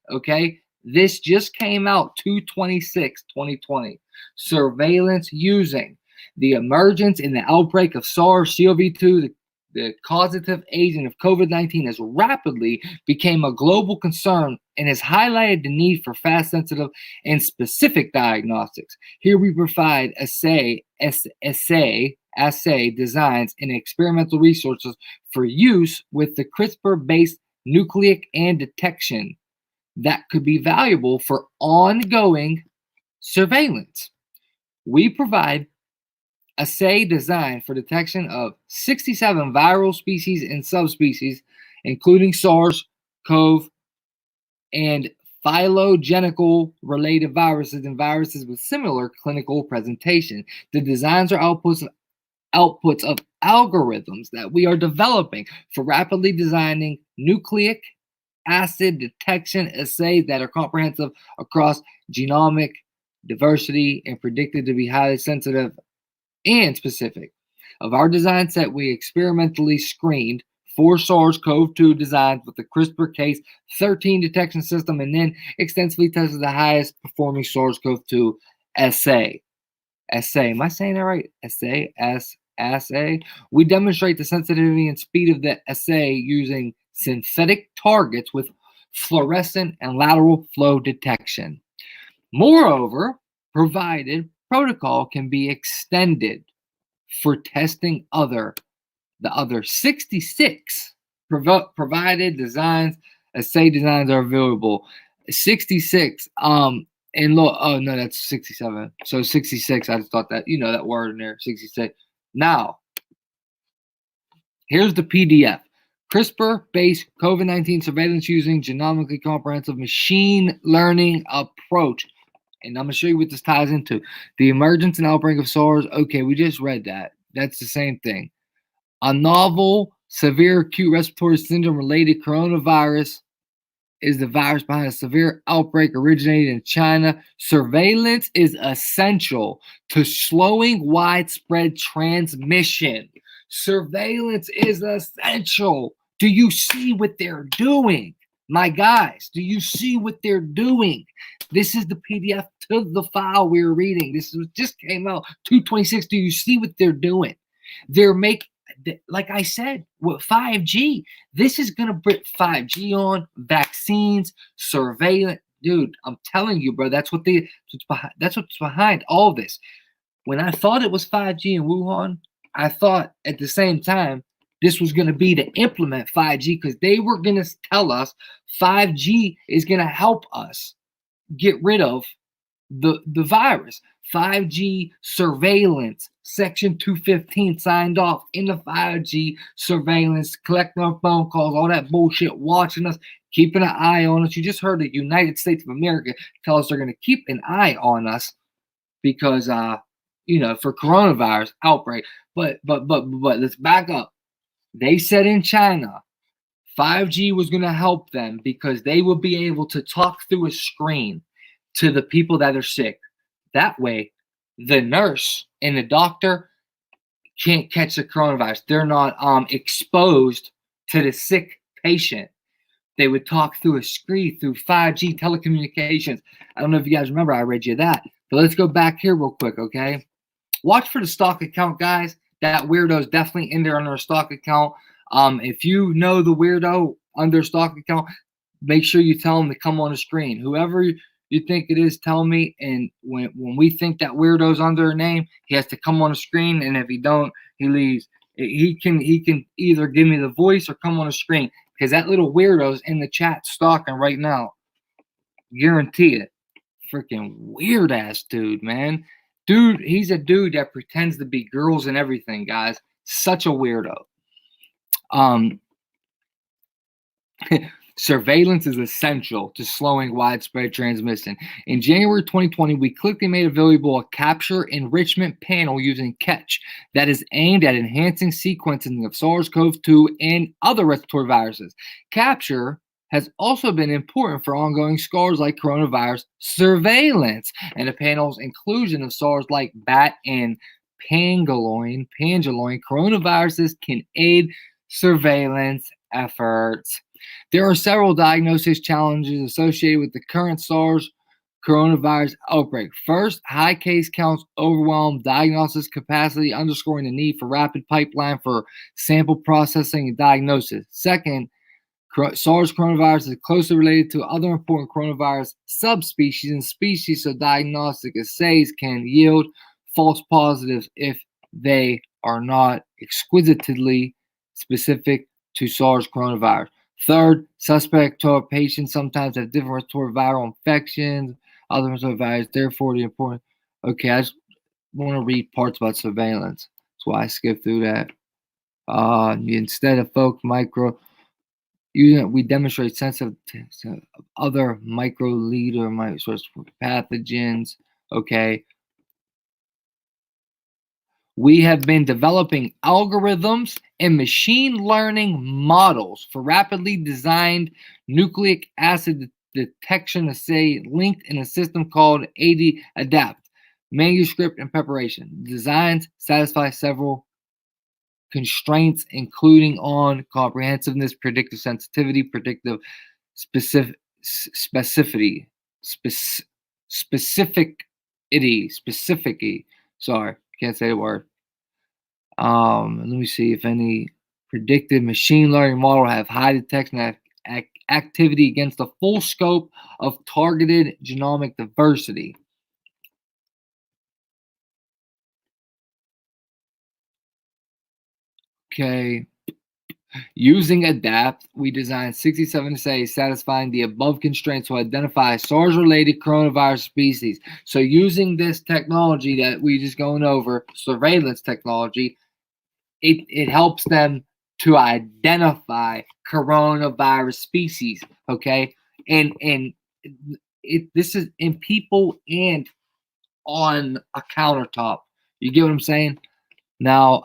okay? This just came out 2/26/2020. Surveillance using the emergence in the outbreak of SARS-CoV-2, the causative agent of COVID-19 has rapidly become a global concern and has highlighted the need for fast, sensitive, and specific diagnostics. Here we provide assay designs and experimental resources for use with the CRISPR-based nucleic and detection that could be valuable for ongoing surveillance. We provide assay designed for detection of 67 viral species and subspecies, including SARS-CoV and phylogenical related viruses and viruses with similar clinical presentation. The designs are outputs of algorithms that we are developing for rapidly designing nucleic acid detection assays that are comprehensive across genomic diversity and predicted to be highly sensitive and specific. Of our design set, we experimentally screened 4 SARS-CoV-2 designs with the CRISPR-Cas13 detection system, and then extensively tested the highest performing SARS-CoV-2 assay. Am I saying that right? Assay. We demonstrate the sensitivity and speed of the assay using synthetic targets with fluorescent and lateral flow detection. Moreover, provided protocol can be extended for testing the other 66 provided designs. Assay designs are available. 66. And look, oh no, that's 67. So 66. I just thought that, that word in there, 66. Now, here's the PDF. CRISPR-based COVID-19 surveillance using genomically comprehensive machine learning approach. And I'm going to show you what this ties into. The emergence and outbreak of SARS. Okay, we just read that. That's the same thing. A novel, severe acute respiratory syndrome related coronavirus is the virus behind a severe outbreak originated in China. Surveillance is essential to slowing widespread transmission. Surveillance is essential. Do you see what they're doing? My guys, do you see what they're doing? This is the PDF to the file we're reading. This just came out 2/26. Do you see what they're doing? They're making, like I said, with 5G, this is going to bring 5G on, vaccines, surveillance. Dude, I'm telling you, bro, that's what's behind all this. When I thought it was 5G in Wuhan, I thought at the same time this was going to be to implement 5G because they were going to tell us 5G is going to help us get rid of the virus. 5G surveillance, Section 215 signed off in the 5G surveillance, collecting our phone calls, all that bullshit, watching us, keeping an eye on us. You just heard the United States of America tell us they're going to keep an eye on us because, for coronavirus outbreak. But let's back up. They said in China, 5G was going to help them because they will be able to talk through a screen to the people that are sick. That way, the nurse and the doctor can't catch the coronavirus. They're not exposed to the sick patient. They would talk through a screen through 5G telecommunications. I don't know if you guys remember, I read you that. But let's go back here real quick, okay? Watch for the stock account, guys. That weirdo is definitely in there under a stock account. If you know the weirdo under stock account, make sure you tell him to come on the screen. Whoever you think it is, tell me. And when we think that weirdo's under a name, he has to come on the screen. And if he don't, he leaves. He can either give me the voice or come on the screen because that little weirdo's in the chat stalking right now. Guarantee it. Freaking weird ass dude, man. Dude, he's a dude that pretends to be girls and everything, guys. Such a weirdo. Surveillance is essential to slowing widespread transmission. In January 2020, we quickly made available a capture enrichment panel using Catch that is aimed at enhancing sequencing of SARS-CoV-2 and other respiratory viruses. Capture has also been important for ongoing scars like coronavirus surveillance, and the panel's inclusion of SARS like bat and pangolin coronaviruses can aid surveillance efforts. There are several diagnosis challenges associated with the current SARS coronavirus outbreak. First, high case counts overwhelm diagnosis capacity, underscoring the need for rapid pipeline for sample processing and diagnosis. Second, SARS coronavirus is closely related to other important coronavirus subspecies and species, so diagnostic assays can yield false positives if they are not exquisitely specific to SARS coronavirus. Third, suspect patients sometimes have different respiratory viral infections, other respiratory viruses, therefore the important. Okay, I just want to read parts about surveillance. That's why I skipped through that. Instead of folk micro, we demonstrate sensitive to other microleader source pathogens. Okay. We have been developing algorithms and machine learning models for rapidly designed nucleic acid detection assay linked in a system called AD-ADAPT. Manuscript and preparation. Designs satisfy several constraints, including on comprehensiveness, predictive sensitivity, predictive specificity. Sorry, can't say the word. Let me see if any predictive machine learning model have high detection activity against the full scope of targeted genomic diversity. Okay. Using ADAPT, we designed 67 assays satisfying the above constraints to identify SARS-related coronavirus species. So using this technology that we just going over, surveillance technology, it helps them to identify coronavirus species, okay? And this is in people and on a countertop. You get what I'm saying? Now,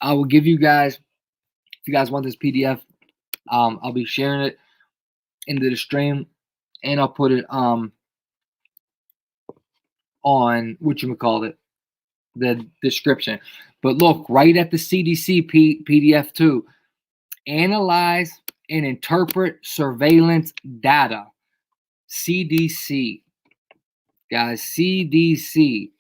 I will give you guys, if you guys want this PDF, I'll be sharing it into the stream, and I'll put it on whatchamacallit, the description. But look, right at the CDC PDF too. Analyze and interpret surveillance data. CDC. Guys, CDC.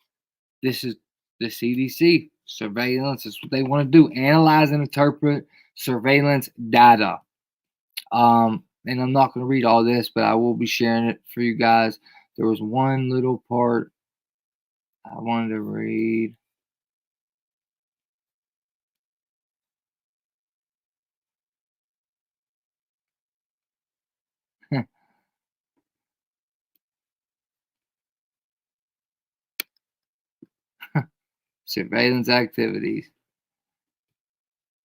This is the CDC. Surveillance is what they want to do. Analyze and interpret surveillance data. And I'm not going to read all this, but I will be sharing it for you guys. There was one little part I wanted to read. Surveillance activities.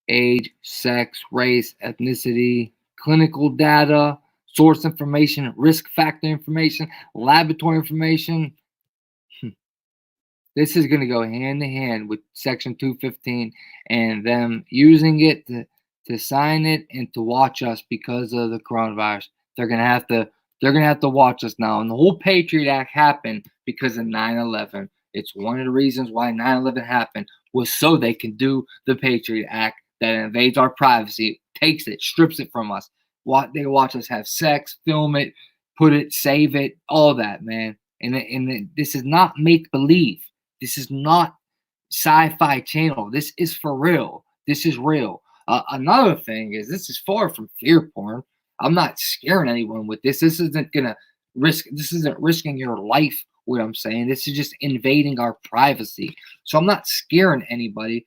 Age, sex, race, ethnicity, clinical data, source information, risk factor information, laboratory information. This is going to go hand in hand with Section 215 and them using it to sign it and to watch us because of the coronavirus. They're going to have to watch us now. And the whole Patriot Act happened because of 9/11. It's one of the reasons why 9/11 happened, was so they can do the Patriot Act that invades our privacy, takes it, strips it from us. They watch us have sex, film it, put it, save it, all that, man. And this is not make-believe. This is not sci-fi channel. This is for real. This is real. Another thing is, this is far from fear porn. I'm not scaring anyone with this. This isn't risking your life, what I'm saying. This is just invading our privacy. So I'm not scaring anybody.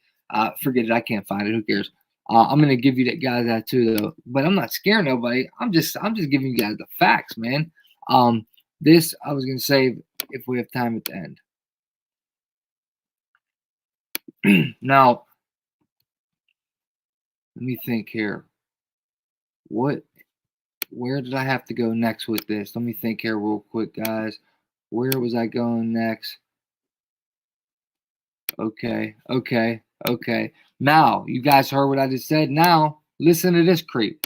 Forget it. I can't find it. Who cares? I'm gonna give you that too, though. But I'm not scaring nobody. I'm just giving you guys the facts, man. This I was gonna say if we have time at the end. Now, let me think here. Where did I have to go next with this? Let me think here real quick, guys. Where was I going next? Okay. Now, you guys heard what I just said. Now, listen to this creep.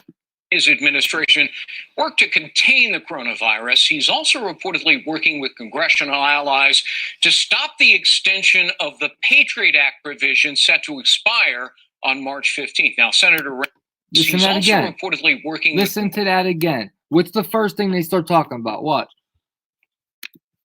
His administration worked to contain the coronavirus. He's also reportedly working with congressional allies to stop the extension of the Patriot Act provision set to expire on March 15th. Now, Senator Listen he's that also again. reportedly working Listen to that again. What's the first thing they start talking about? What?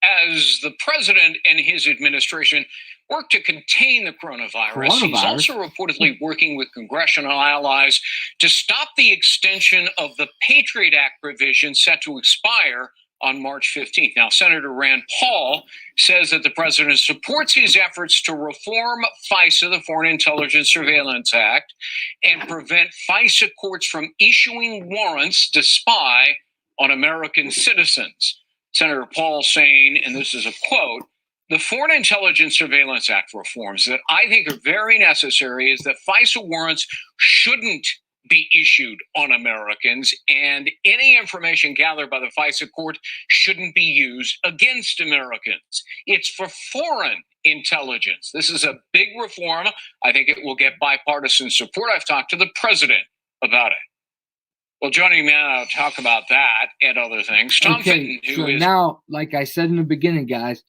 as the president and his administration work to contain the coronavirus. He's also reportedly working with congressional allies to stop the extension of the Patriot Act provision set to expire on March 15th. Now, Senator Rand Paul says that the president supports his efforts to reform FISA, the Foreign Intelligence Surveillance Act, and prevent FISA courts from issuing warrants to spy on American citizens. Senator Paul saying, and this is a quote, "The Foreign Intelligence Surveillance Act reforms that I think are very necessary is that FISA warrants shouldn't be issued on Americans, and any information gathered by the FISA court shouldn't be used against Americans. It's for foreign intelligence." This is a big reform. I think it will get bipartisan support. I've talked to the president about it. Well, joining me now to talk about that and other things, Tom Fitton, who is... Now, like I said in the beginning, guys,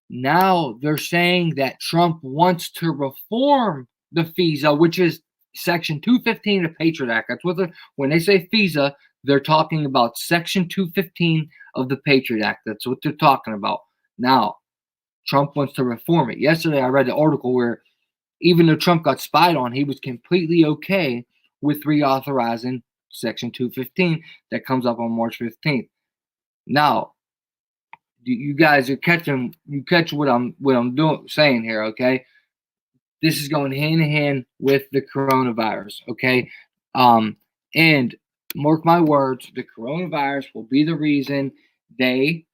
now they're saying that Trump wants to reform the FISA, which is Section 215 of the Patriot Act. That's what when they say FISA, they're talking about Section 215 of the Patriot Act. That's what they're talking about. Now, Trump wants to reform it. Yesterday, I read the article where even though Trump got spied on, he was completely okay with reauthorizing Section 215 that comes up on March 15th. Now, you guys are catch what I'm saying here, okay? This is going hand in hand with the coronavirus, okay? And mark my words, the coronavirus will be the reason they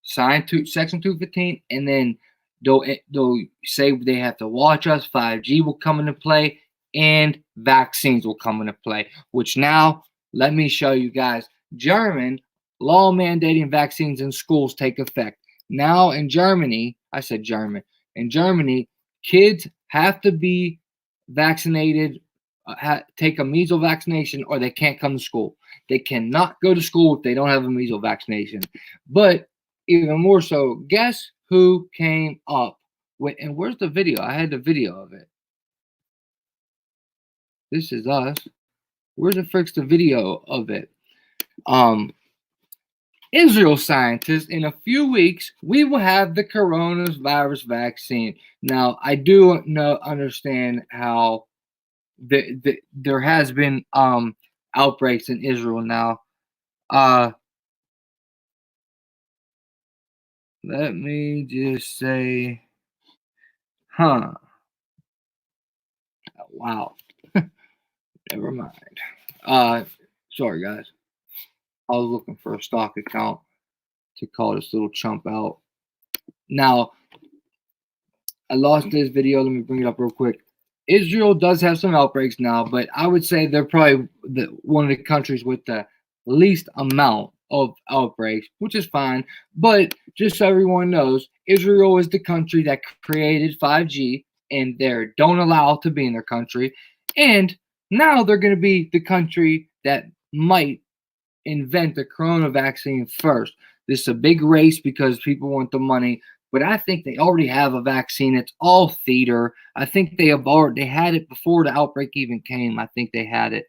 sign Section 215, and then they'll say they have to watch us. 5G will come into play. and vaccines will come into play, which now let me show you guys. German law mandating vaccines in schools take effect. Now in Germany, I said German, in Germany, kids have to be vaccinated, take a measles vaccination, or they can't come to school. They cannot go to school if they don't have a measles vaccination. But even more so, guess who came up with, and where's the video? I had the video of it. This is us. Where's the frick's the video of it? Israel scientists, in a few weeks, we will have the coronavirus vaccine. Now, I do understand how there has been outbreaks in Israel now. Let me just say, wow. Never mind. Sorry guys. I was looking for a stock account to call this little chump out. Now, I lost this video. Let me bring it up real quick. Israel does have some outbreaks now, but I would say they're probably one of the countries with the least amount of outbreaks, which is fine. But just so everyone knows, Israel is the country that created 5G, and they don't allow it to be in their country. And now they're going to be the country that might invent the corona vaccine first. This is a big race because people want the money, but I think they already have a vaccine. It's all theater. I think they had it before the outbreak even came. I think they had it.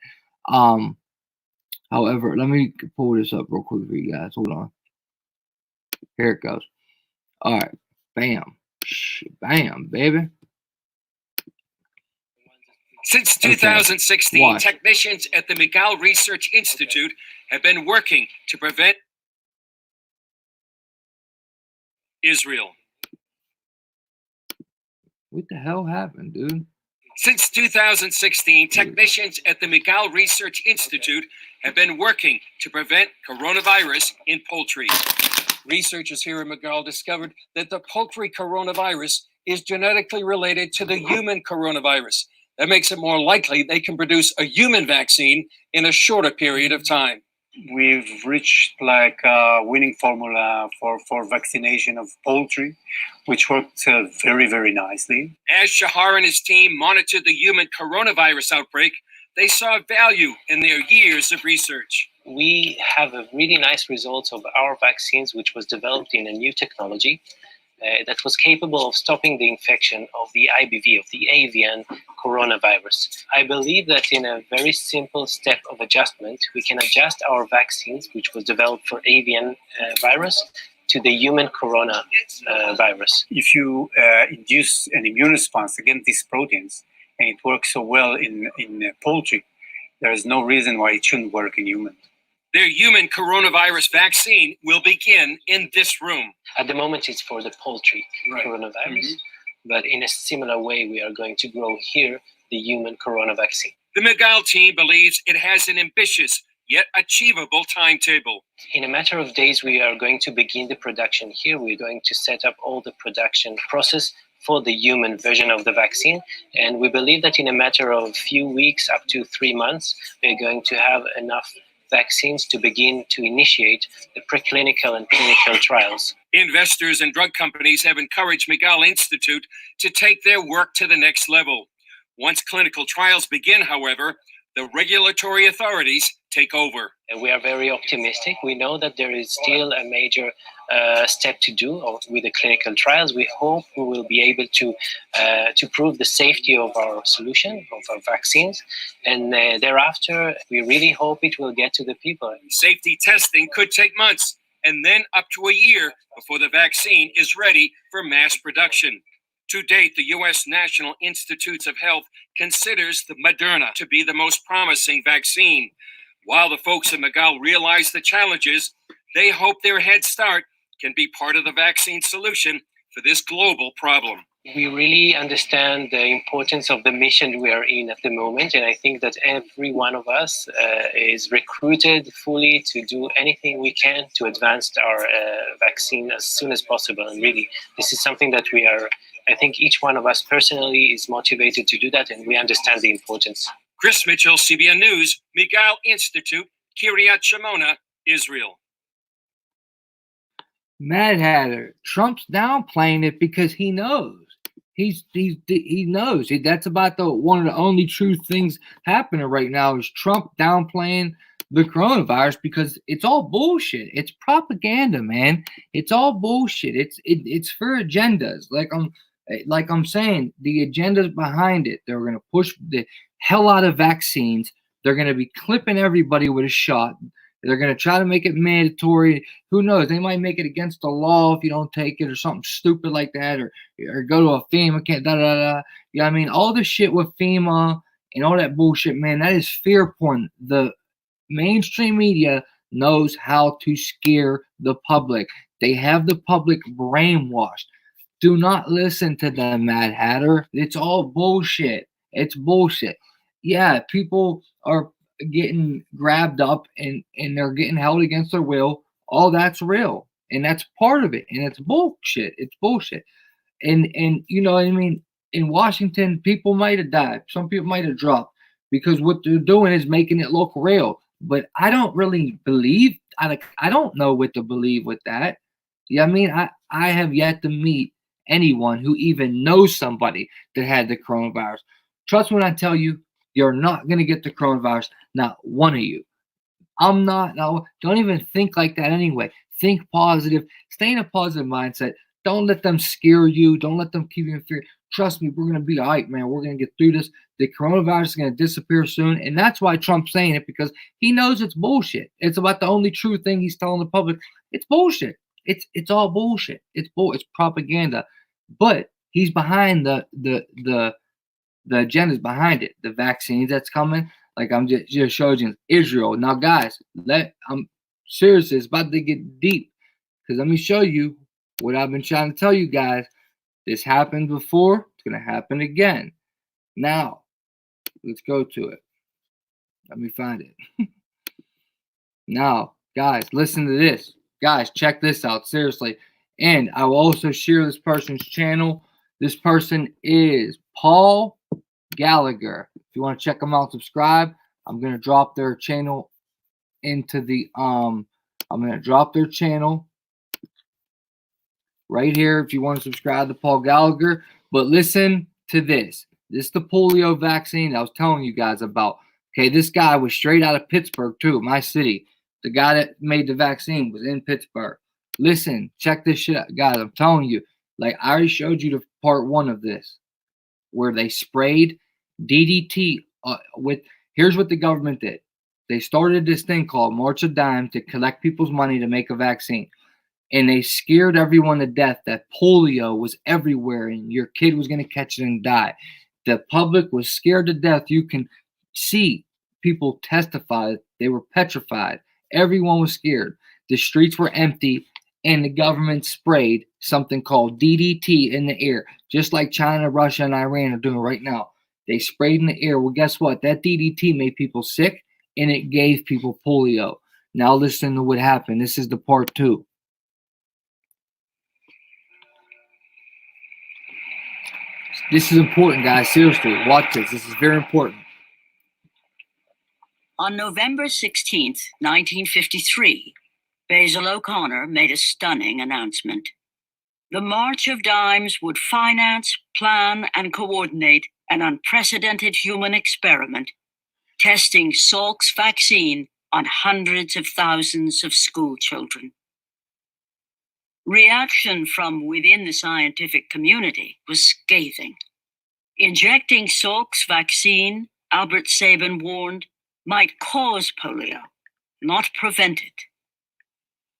However, let me pull this up real quick for you guys. Hold on. Here it goes. All right. Bam. Bam, baby. Since 2016, technicians at the Migal Research Institute have been working to prevent Israel. What the hell happened, dude? Since 2016, technicians at the Migal Research Institute have been working to prevent coronavirus in poultry. Researchers here at Migal discovered that the poultry coronavirus is genetically related to the human coronavirus. That makes it more likely they can produce a human vaccine in a shorter period of time. We've reached like a winning formula for vaccination of poultry, which worked very, very nicely. As Shahar and his team monitored the human coronavirus outbreak, they saw value in their years of research. We have a really nice results of our vaccines, which was developed in a new technology that was capable of stopping the infection of the IBV, of the avian coronavirus. I believe that in a very simple step of adjustment, we can adjust our vaccines, which was developed for avian virus, to the human coronavirus. If you induce an immune response against these proteins, and it works so well in poultry, there is no reason why it shouldn't work in humans. Their human coronavirus vaccine will begin in this room. At the moment, it's for the poultry coronavirus, but in a similar way, we are going to grow here the human corona vaccine. The Migal team believes it has an ambitious yet achievable timetable. In a matter of days, we are going to begin the production here. We're going to set up all the production process for the human version of the vaccine. And we believe that in a matter of few weeks, up to 3 months, we're going to have enough vaccines to begin to initiate the preclinical and clinical trials. Investors and drug companies have encouraged Migal Institute to take their work to the next level. Once clinical trials begin, however, the regulatory authorities take over. And we are very optimistic. We know that there is still a major step to do with the clinical trials. We hope we will be able to prove the safety of our solution, of our vaccines, and thereafter, we really hope it will get to the people. Safety testing could take months, and then up to a year before the vaccine is ready for mass production. To date, the U.S. National Institutes of Health considers the Moderna to be the most promising vaccine. While the folks at Migal realize the challenges, they hope their head start can be part of the vaccine solution for this global problem. We really understand the importance of the mission we are in at the moment, and I think that every one of us is recruited fully to do anything we can to advance our vaccine as soon as possible. And really, this is something that we are I think each one of us personally is motivated to do that, and we understand the importance. Chris Mitchell, CBN News, Migal Institute, Kiryat Shimona, Israel. Mad Hatter, Trump's downplaying it because he knows. He knows. That's about one of the only true things happening right now is Trump downplaying the coronavirus because it's all bullshit. It's propaganda, man. It's all bullshit. It's for agendas. Like I'm saying, the agenda's behind it. They're gonna push the hell out of vaccines. They're gonna be clipping everybody with a shot. They're gonna try to make it mandatory. Who knows? They might make it against the law if you don't take it or something stupid like that, or go to a FEMA camp. Da da da. Yeah, I mean all the shit with FEMA and all that bullshit, man. That is fear porn. The mainstream media knows how to scare the public. They have the public brainwashed. Do not listen to them, Mad Hatter. It's all bullshit. It's bullshit. Yeah, people are getting grabbed up and they're getting held against their will. All that's real. And that's part of it. And it's bullshit. It's bullshit. And you know what I mean? In Washington, people might have died. Some people might have dropped because what they're doing is making it look real. But I don't really believe, I don't know what to believe with that. Yeah, I mean, I have yet to meet anyone who even knows somebody that had the coronavirus. Trust me when I tell you, you're not going to get the coronavirus. Not one of you. I'm not. No, don't even think like that anyway. Think positive. Stay in a positive mindset. Don't let them scare you. Don't let them keep you in fear. Trust me, we're going to be all right, man. We're going to get through this. The coronavirus is going to disappear soon. And that's why Trump's saying it, because he knows it's bullshit. It's about the only true thing he's telling the public. It's bullshit. It's all bullshit. It's propaganda. But he's behind the agendas behind it. The vaccines that's coming. Like I'm just showing you Israel. Now, guys, I'm serious. It's about to get deep. Because let me show you what I've been trying to tell you guys. This happened before. It's going to happen again. Now, let's go to it. Let me find it. Now, guys, listen to this. Guys, check this out. Seriously. And I will also share this person's channel. This person is Paul Gallagher. If you want to check them out, subscribe. I'm going to drop their channel into the I'm going to drop their channel right here if you want to subscribe to Paul Gallagher. But listen to this. This is the polio vaccine I was telling you guys about. Okay, this guy was straight out of Pittsburgh too, my city. The guy that made the vaccine was in Pittsburgh. Listen, check this shit out. Guys, I'm telling you, like I already showed you the part 1 of this, where they sprayed DDT with, here's what the government did. They started this thing called March of Dimes to collect people's money to make a vaccine. And they scared everyone to death that polio was everywhere and your kid was going to catch it and die. The public was scared to death. You can see people testify. They were petrified. Everyone was scared. The streets were empty. And the government sprayed something called DDT in the air, just like China, Russia, and Iran are doing right now. They sprayed in the air. Well, guess what? That DDT made people sick, and it gave people polio. Now listen to what happened. This is the part 2. This is important, guys. Seriously, watch this. This is very important. On November 16th, 1953, Basil O'Connor made a stunning announcement. The March of Dimes would finance, plan, and coordinate an unprecedented human experiment, testing Salk's vaccine on hundreds of thousands of school children. Reaction from within the scientific community was scathing. Injecting Salk's vaccine, Albert Sabin warned, might cause polio, not prevent it.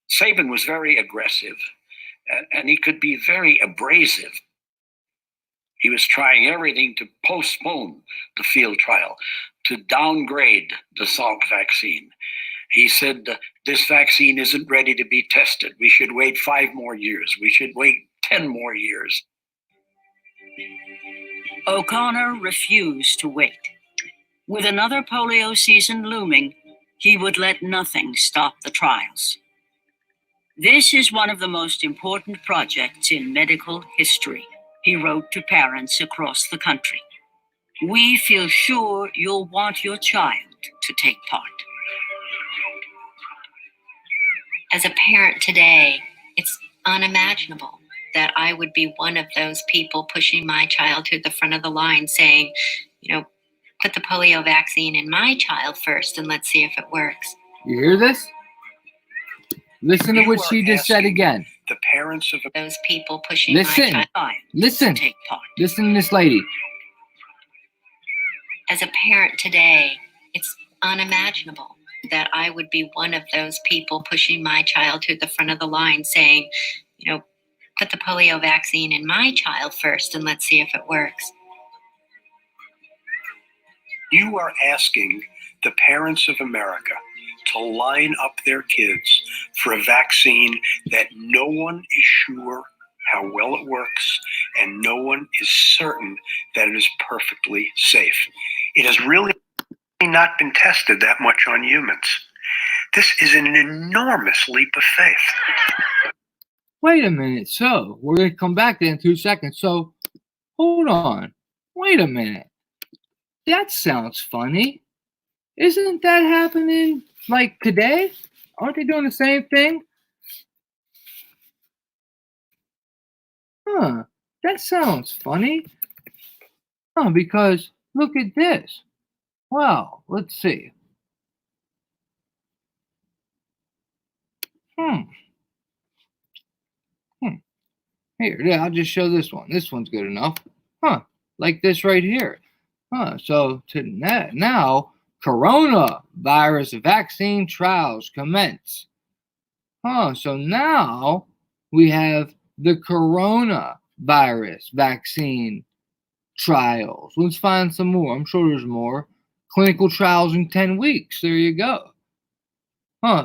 Sabin was very aggressive, and he could be very abrasive. He was trying everything to postpone the field trial, to downgrade the Salk vaccine. He said, this vaccine isn't ready to be tested. We should wait 5 more years. We should wait 10 more years. O'Connor refused to wait. With another polio season looming, he would let nothing stop the trials. This is one of the most important projects in medical history. he wrote to parents across the country. We feel sure you'll want your child to take part. As a parent today, it's unimaginable that I would be one of those people pushing my child to the front of the line saying, put the polio vaccine in my child first and let's see if it works. You hear this? Listen to what she just said again. The parents of Those people pushing my child Listen. to take part. Listen to this lady. As a parent today, it's unimaginable that I would be one of those people pushing my child to the front of the line saying, put the polio vaccine in my child first and let's see if it works. You are asking the parents of America to line up their kids for a vaccine that no one is sure how well it works, and no one is certain that it is perfectly safe. It has really not been tested that much on humans. This is an enormous leap of faith. Wait a minute. So, we're going to come back there in 2 seconds. So, hold on. Wait a minute. That sounds funny. Isn't that happening like today? Aren't they doing the same thing? Huh. That sounds funny. Because look at this. Well, let's see. Here, yeah, I'll just show this one. This one's good enough. Like this right here. So now, coronavirus vaccine trials commence. So now we have the coronavirus vaccine trials. Let's find some more. I'm sure there's more. Clinical trials in 10 weeks. There you go.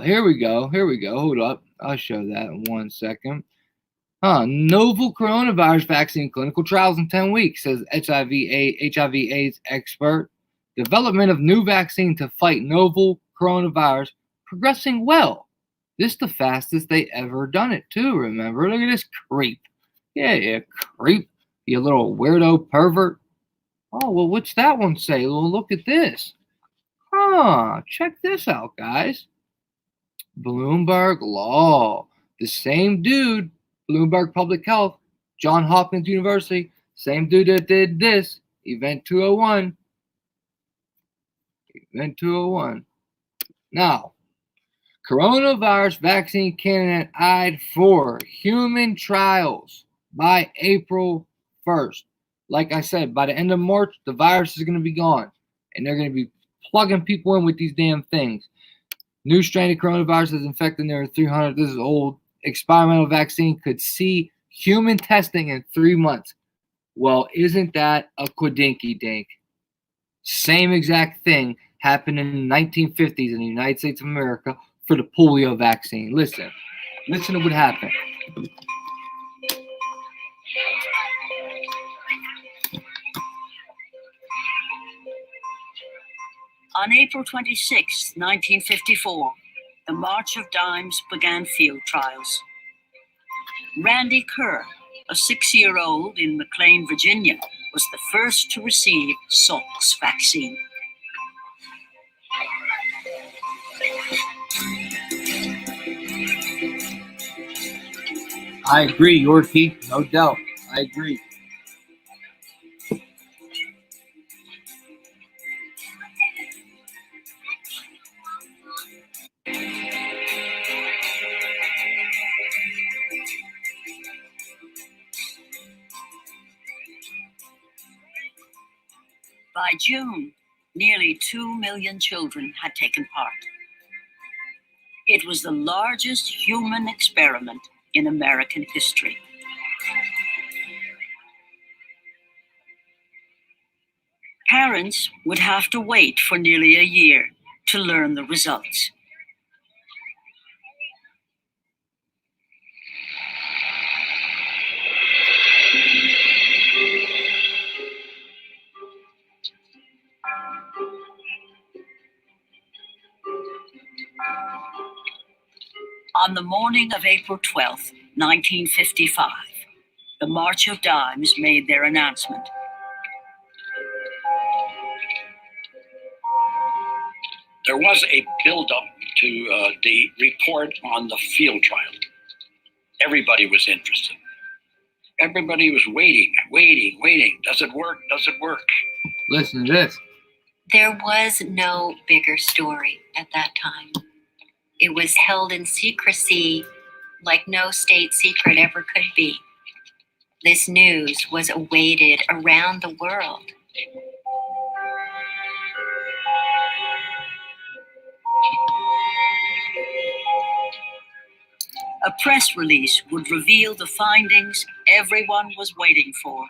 Here we go. Hold up. I'll show that in 1 second. Novel coronavirus vaccine clinical trials in 10 weeks, says HIV/AIDS expert. Development of new vaccine to fight novel coronavirus progressing well. This the fastest they ever done it too, remember? Look at this creep. Yeah, creep. You little weirdo pervert. Oh, well, what's that one say? Well, look at this. Check this out, guys. Bloomberg Law. The same dude, Bloomberg Public Health, Johns Hopkins University, same dude that did this, Event 201. Event 201. Now, coronavirus vaccine candidate eyed for human trials by April 1st. Like I said, by the end of March, the virus is going to be gone. And they're going to be plugging people in with these damn things. New strain of coronavirus is infecting nearly 300. This is old. Experimental vaccine could see human testing in 3 months. Well, isn't that a quadinky dink? Same exact thing happened in the 1950s in the United States of America for the polio vaccine. Listen to what happened. On April 26, 1954, the March of Dimes began field trials. Randy Kerr, a 6-year-old in McLean, Virginia, was the first to receive Salk's vaccine. I agree, Yorkie. No doubt. I agree. By June, nearly 2 million children had taken part. It was the largest human experiment in American history. Parents would have to wait for nearly a year to learn the results. On the morning of April 12, 1955, the March of Dimes made their announcement. There was a build-up to the report on the field trial. Everybody was interested. Everybody was waiting. Does it work? Does it work? Listen to this. There was no bigger story at that time. It was held in secrecy like no state secret ever could be. This news was awaited around the world. A press release would reveal the findings everyone was waiting for.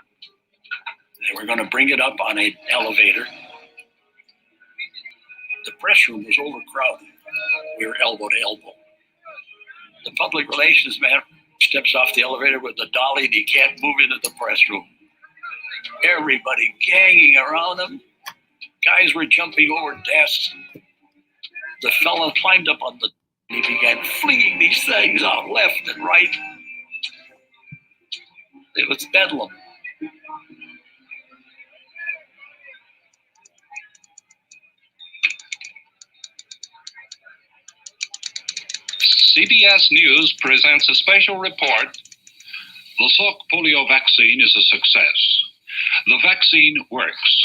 They were going to bring it up on an elevator. The press room was overcrowded. We were elbow to elbow. The public relations man steps off the elevator with the dolly and he can't move into the press room. Everybody ganging around him. Guys were jumping over desks. The fellow climbed up on the and he began flinging these things out left and right. It was bedlam. CBS News presents a special report. The Salk polio vaccine is a success. The vaccine works.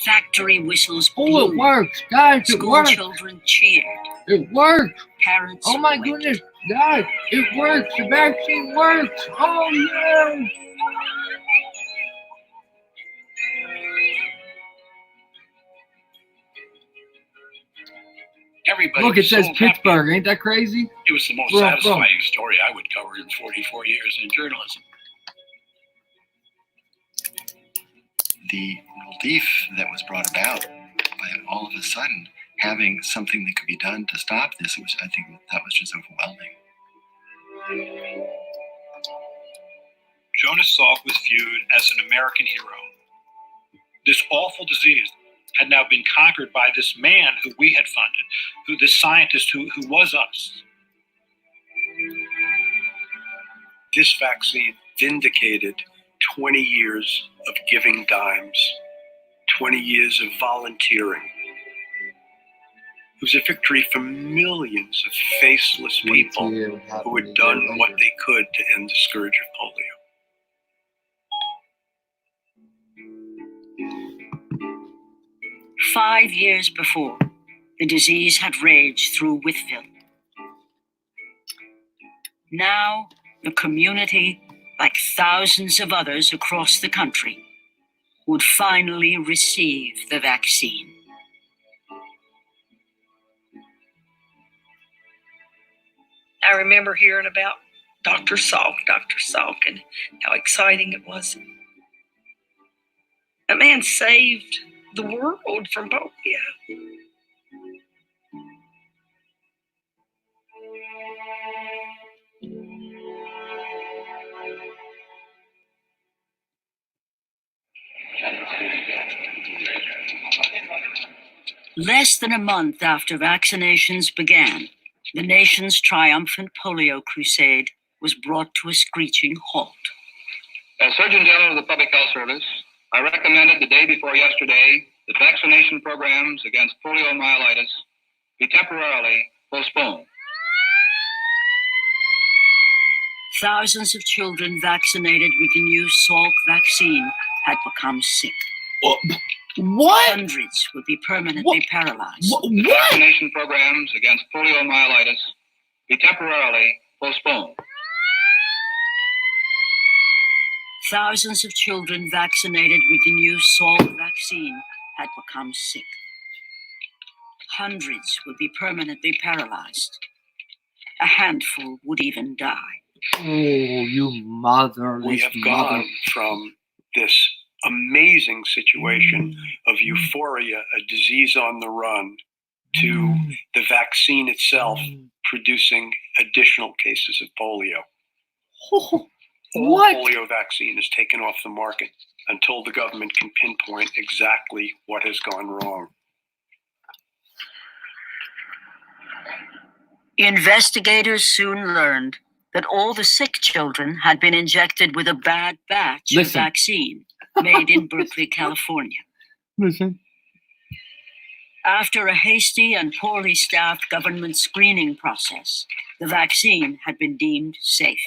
Factory whistles Oh, blew. it works, guys. It School works. children cheered. It works. Parents Oh my winked. goodness, guys, it works. The vaccine works. Oh yeah. Everybody Look, it was says so happy. Pittsburgh. Ain't that crazy? It was the most Where I'm satisfying story I would cover in 44 years in journalism. The relief that was brought about by all of a sudden having something that could be done to stop this, I think that was just overwhelming. Jonas Salk was viewed as an American hero. This awful disease had now been conquered by this man who we had funded, this scientist who was us. This vaccine vindicated 20 years of giving dimes, 20 years of volunteering. It was a victory for millions of faceless people who had done what they could to end the scourge of polio. "5 years before, the disease had raged through Whitfield. Now, the community, like thousands of others across the country, would finally receive the vaccine. I remember hearing about Dr. Salk, and how exciting it was. That man saved the world from polio. Less than a month after vaccinations began, the nation's triumphant polio crusade was brought to a screeching halt. As Surgeon General of the Public Health Service, I recommended the day before yesterday that vaccination programs against poliomyelitis be temporarily postponed. Thousands of children vaccinated with the new Salk vaccine had become sick. What? Hundreds would be permanently paralyzed. Vaccination programs against poliomyelitis be temporarily postponed. Thousands of children vaccinated with the new Salk vaccine had become sick. Hundreds would be permanently paralyzed. A handful would even die. Oh, you motherless We have mother. gone from this amazing situation of euphoria, a disease on the run, to the vaccine itself producing additional cases of polio. All What? polio vaccine is taken off the market until the government can pinpoint exactly what has gone wrong. Investigators soon learned that all the sick children had been injected with a bad batch of vaccine made in Berkeley, California. Listen. After a hasty and poorly staffed government screening process, the vaccine had been deemed safe.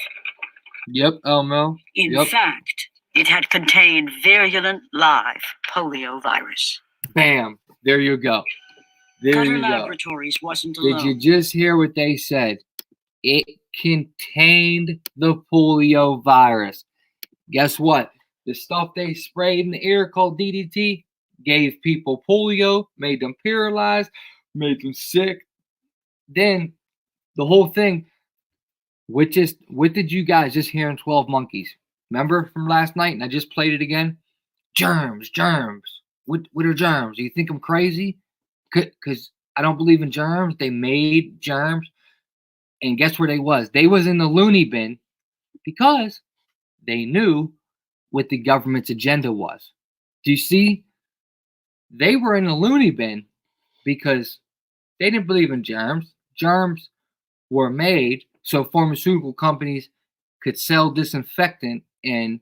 Yep, Elmo. In fact, it had contained virulent live polio virus. Bam. There you go. There Cutter you go. Laboratories wasn't alone. Did you just hear what they said? It contained the polio virus. Guess what? The stuff they sprayed in the air called DDT gave people polio, made them paralyzed, made them sick. Then the whole thing, what did you guys just hear in 12 Monkeys? Remember from last night? And I just played it again. Germs. What are germs? Do you think I'm crazy? Because I don't believe in germs. They made germs. And guess where they was? They was in the loony bin because they knew what the government's agenda was. Do you see? They were in the loony bin because they didn't believe in germs. Germs were made so pharmaceutical companies could sell disinfectant and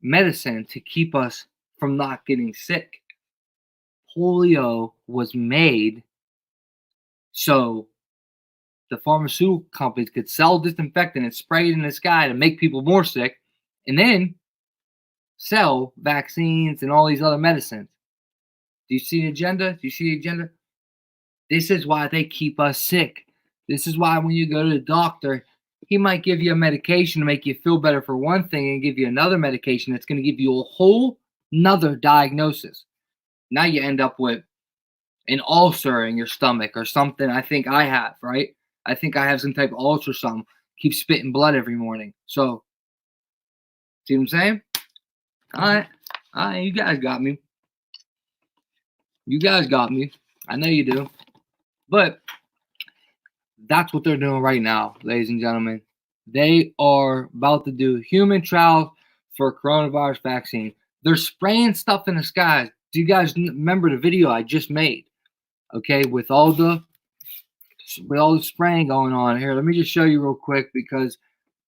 medicine to keep us from not getting sick. Polio was made so the pharmaceutical companies could sell disinfectant and spray it in the sky to make people more sick, and then sell vaccines and all these other medicines. Do you see the agenda? This is why they keep us sick. This is why when you go to the doctor, he might give you a medication to make you feel better for one thing and give you another medication that's going to give you a whole nother diagnosis. Now you end up with an ulcer in your stomach or something. I think I have, right? I think I have some type of ulcer or something. Keep spitting blood every morning. So, see what I'm saying? All right, you guys got me. I know you do. But that's what they're doing right now, ladies and gentlemen. They are about to do human trials for coronavirus vaccine. They're spraying stuff in the skies. Do you guys remember the video I just made? Okay, with all the spraying going on here. Let me just show you real quick because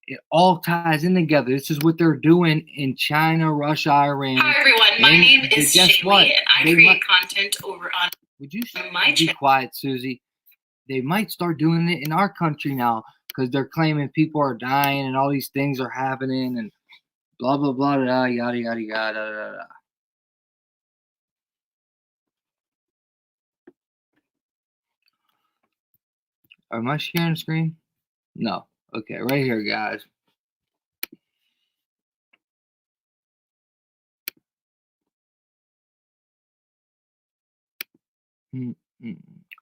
it all ties in together. This is what they're doing in China, Russia, Iran. Hi everyone, my name is Shaylee and I create content over on Would you my be quiet, Susie? They might start doing it in our country now because they're claiming people are dying and all these things are happening and blah, blah, blah, blah, yada, yada, yada, yada. Am I sharing the screen? No. Okay, right here, guys.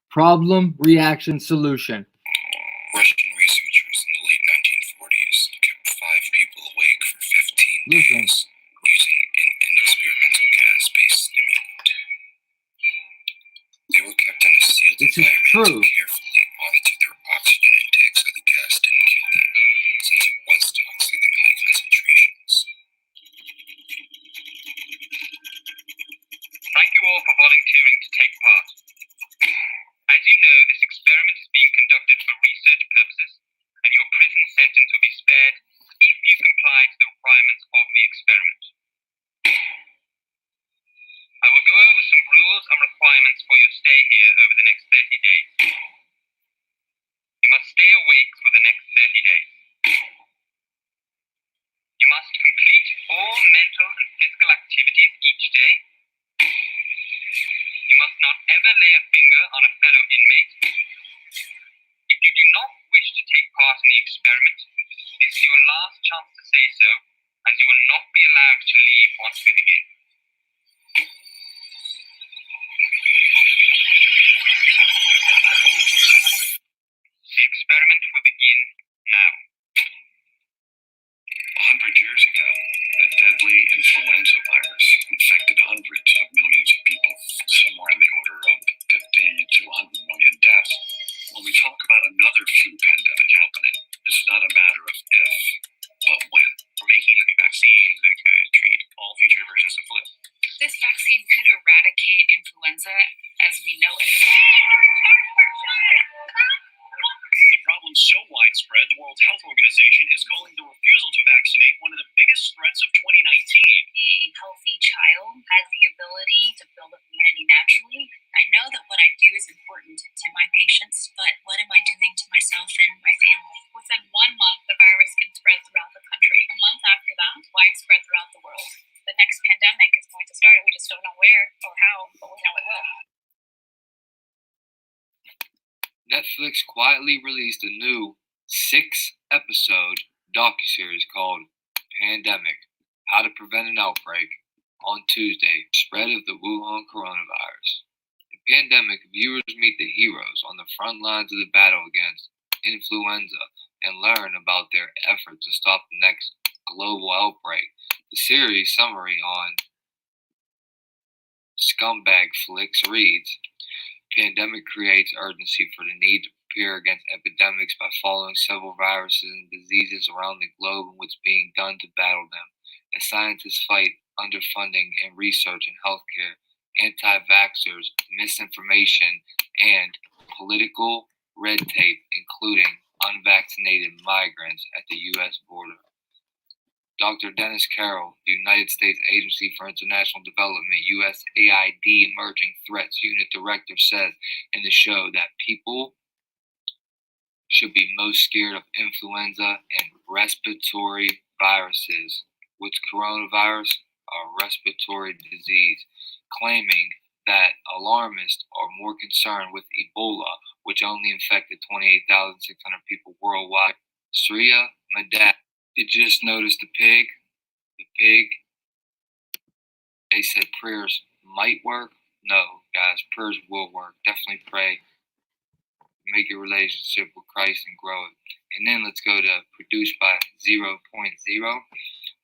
Problem, reaction, solution. Russian researchers in the late 1940s kept 5 people awake for 15 days using an experimental gas-based stimulant. They were kept in a sealed environment to carefully monitor their oxygen intake so the gas didn't kill them, since it was toxic in high concentrations. Thank you all for volunteering to take part. As you know, this experiment is being conducted for research purposes, and your prison sentence will be spared if you comply to the requirements of the experiment. I will go over some rules and requirements for your stay here over the next 30 days. You must stay awake for the next 30 days. You must complete all mental and physical activities each day. You must not ever lay a finger on a fellow inmate. If you do not wish to take part in the experiment, this is your last chance to say so, as you will not be allowed to leave once we begin. The experiment will begin now. 100 years ago, a deadly influenza virus infected hundreds of millions of people, somewhere in the order of 50 to 100 million deaths. When we talk about another flu pandemic happening, it's not a matter of if, but when. We're making vaccines that could treat all future versions of Netflix quietly released a new 6-episode docuseries called Pandemic: How to Prevent an Outbreak on Tuesday, spread of the Wuhan coronavirus. In Pandemic, viewers meet the heroes on the front lines of the battle against influenza and learn about their efforts to stop the next global outbreak. The series summary on Scumbag Flicks reads, Pandemic creates urgency for the need to prepare against epidemics by following several viruses and diseases around the globe and what's being done to battle them. As scientists fight underfunding in research and healthcare, anti-vaxxers, misinformation, and political red tape, including unvaccinated migrants at the U.S. border. Dr. Dennis Carroll, the United States Agency for International Development, USAID Emerging Threats Unit Director, says in the show that people should be most scared of influenza and respiratory viruses, which coronavirus are a respiratory disease, claiming that alarmists are more concerned with Ebola, which only infected 28,600 people worldwide. Sriya Madad, you just noticed the pig? The pig? They said prayers might work. No, guys, prayers will work. Definitely pray. Make your relationship with Christ and grow it. And then let's go to produced by 0.0.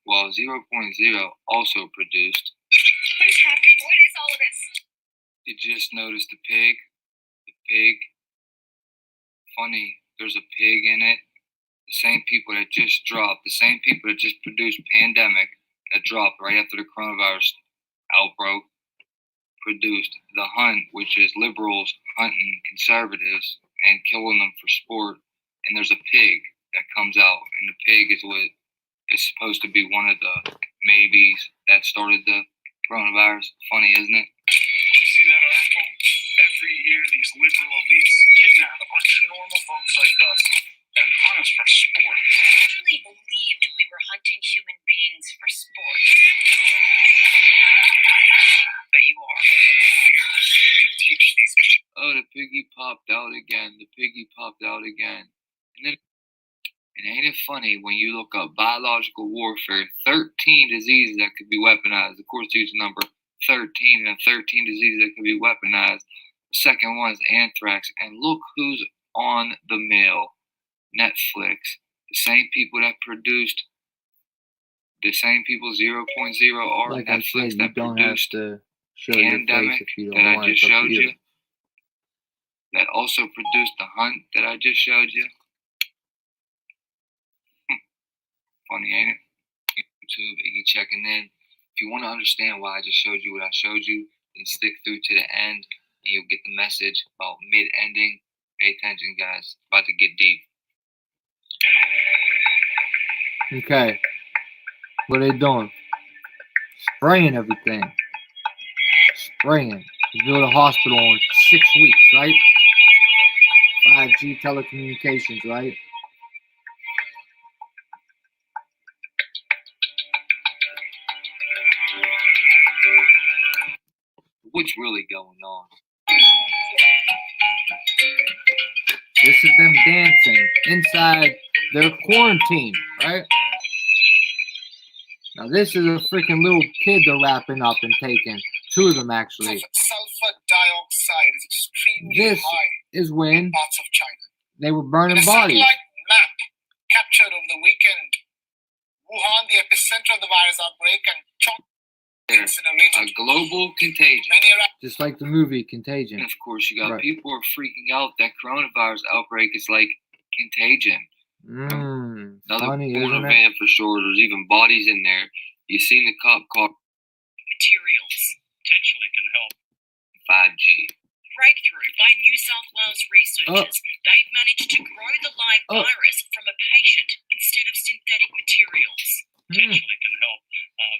Well, 0.0 also produced. What is happening? What is all of this? You just noticed the pig? The pig? Funny, there's a pig in it. The same people that just dropped, the same people that just produced Pandemic, that dropped right after the coronavirus outbreak, produced The Hunt, which is liberals hunting conservatives and killing them for sport. And there's a pig that comes out, and the pig is what is supposed to be one of the maybes that started the coronavirus. Funny, isn't it? You see that article? Every year, these liberal elites kidnap a bunch of normal folks like us and hunt us for sport. I truly believed we were hunting human beings for sport. But you are here to teach these people. Oh, the piggy popped out again. The piggy popped out again. And ain't it funny when you look up biological warfare, 13 diseases that could be weaponized. Of course, use the number 13 and 13 diseases that could be weaponized. The second one is anthrax. And look who's on the mail. Netflix. The same people that produced, the same people 0.0 are like Netflix said, that produced Pandemic that I just showed you. That also produced The Hunt that I just showed you. Funny, ain't it? YouTube, Iggy checking in. If you want to understand why I just showed you what I showed you, then stick through to the end and you'll get the message about mid-ending. Pay attention, guys. About to get deep. Okay. What are they doing? Spraying everything. Spraying. You go to the hospital in 6 weeks, right? 5G telecommunications, right? What's really going on? This is them dancing inside their quarantine, right? Now this is a freaking little kid they're wrapping up and taking. 2 of them actually. Sulfur dioxide is extremely This high is when in parts of China. they were burning In a bodies. satellite map captured over the weekend, Wuhan, the epicenter of the virus outbreak, and A global contagion. Just like the movie Contagion. And of course, you got Right. people are freaking out that coronavirus outbreak is like Contagion. Another Funny, border isn't it? van for sure. There's even bodies in there. You seen the cop car. Materials potentially can help. 5G. Breakthrough by New South Wales researchers. They've managed to grow the live virus from a patient instead of synthetic materials. Potentially can help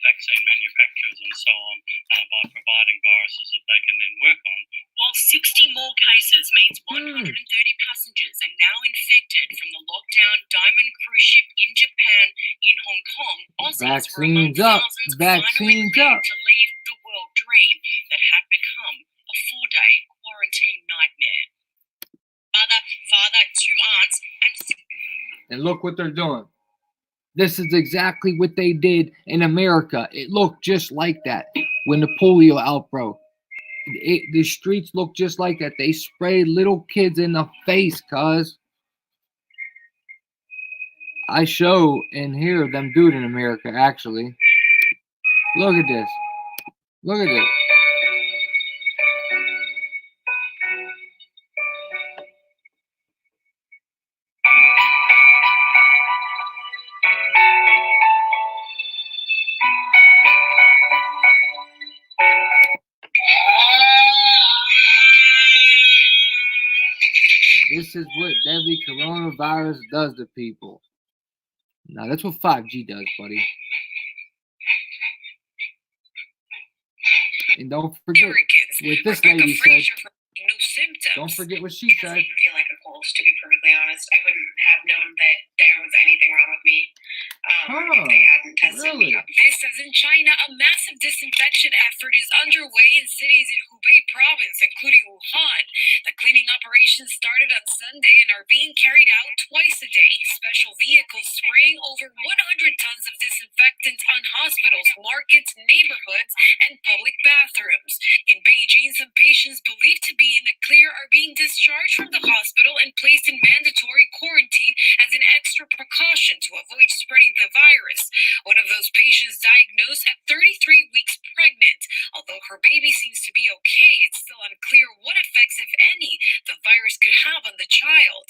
vaccine manufacturers and so on by providing viruses that they can then work on. While 60 more cases means 130 passengers are now infected from the lockdown Diamond cruise ship in Japan. In Hong Kong, Aussies were among Vaccines up. thousands finally Vaccines agreed up. to leave the world dream that had become a 4-day quarantine nightmare. Mother And look what they're doing. This is exactly what they did in America. It looked just like that when the polio outbroke. The streets look just like that. They sprayed little kids in the face, cuz. I show and hear them do it in America, actually. Look at this. Look at this. This is what deadly coronavirus does to people. Now, that's what 5G does, buddy. And don't forget what this lady said. Don't forget what she said. I feel like a cold, to be perfectly honest. I wouldn't have known that there was anything wrong with me if they hadn't tested me. This as in China, a massive disinfection effort is underway in cities in Hubei province, including Wuhan. The cleaning operations started on Sunday and are being carried out twice a day. Special vehicles spraying over 100 tons of disinfectant on hospitals, markets, neighborhoods, and public bathrooms. In Beijing, some patients believed to be in the clear are being discharged from the hospital and placed in mandatory quarantine as an extra precaution to avoid spreading the virus. One of those patients diagnosed at 33 weeks pregnant. Although her baby seems to be okay, it's still unclear what effects, if any, the virus could have on the child.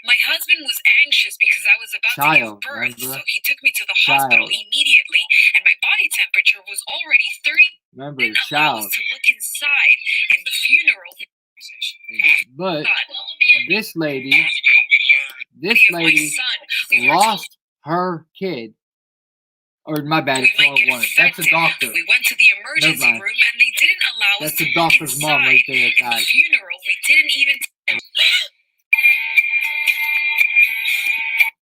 My husband was anxious because I was about to give birth, so he took me to the hospital immediately, and my body temperature was already 30. Remember, Allow us to look inside in the funeral. But this lady lost her kid. Or my bad, it's wrong one. That's a doctor. We went to the emergency room and they didn't allow us to look doctor's inside. mom right there that In the died. funeral, we didn't even.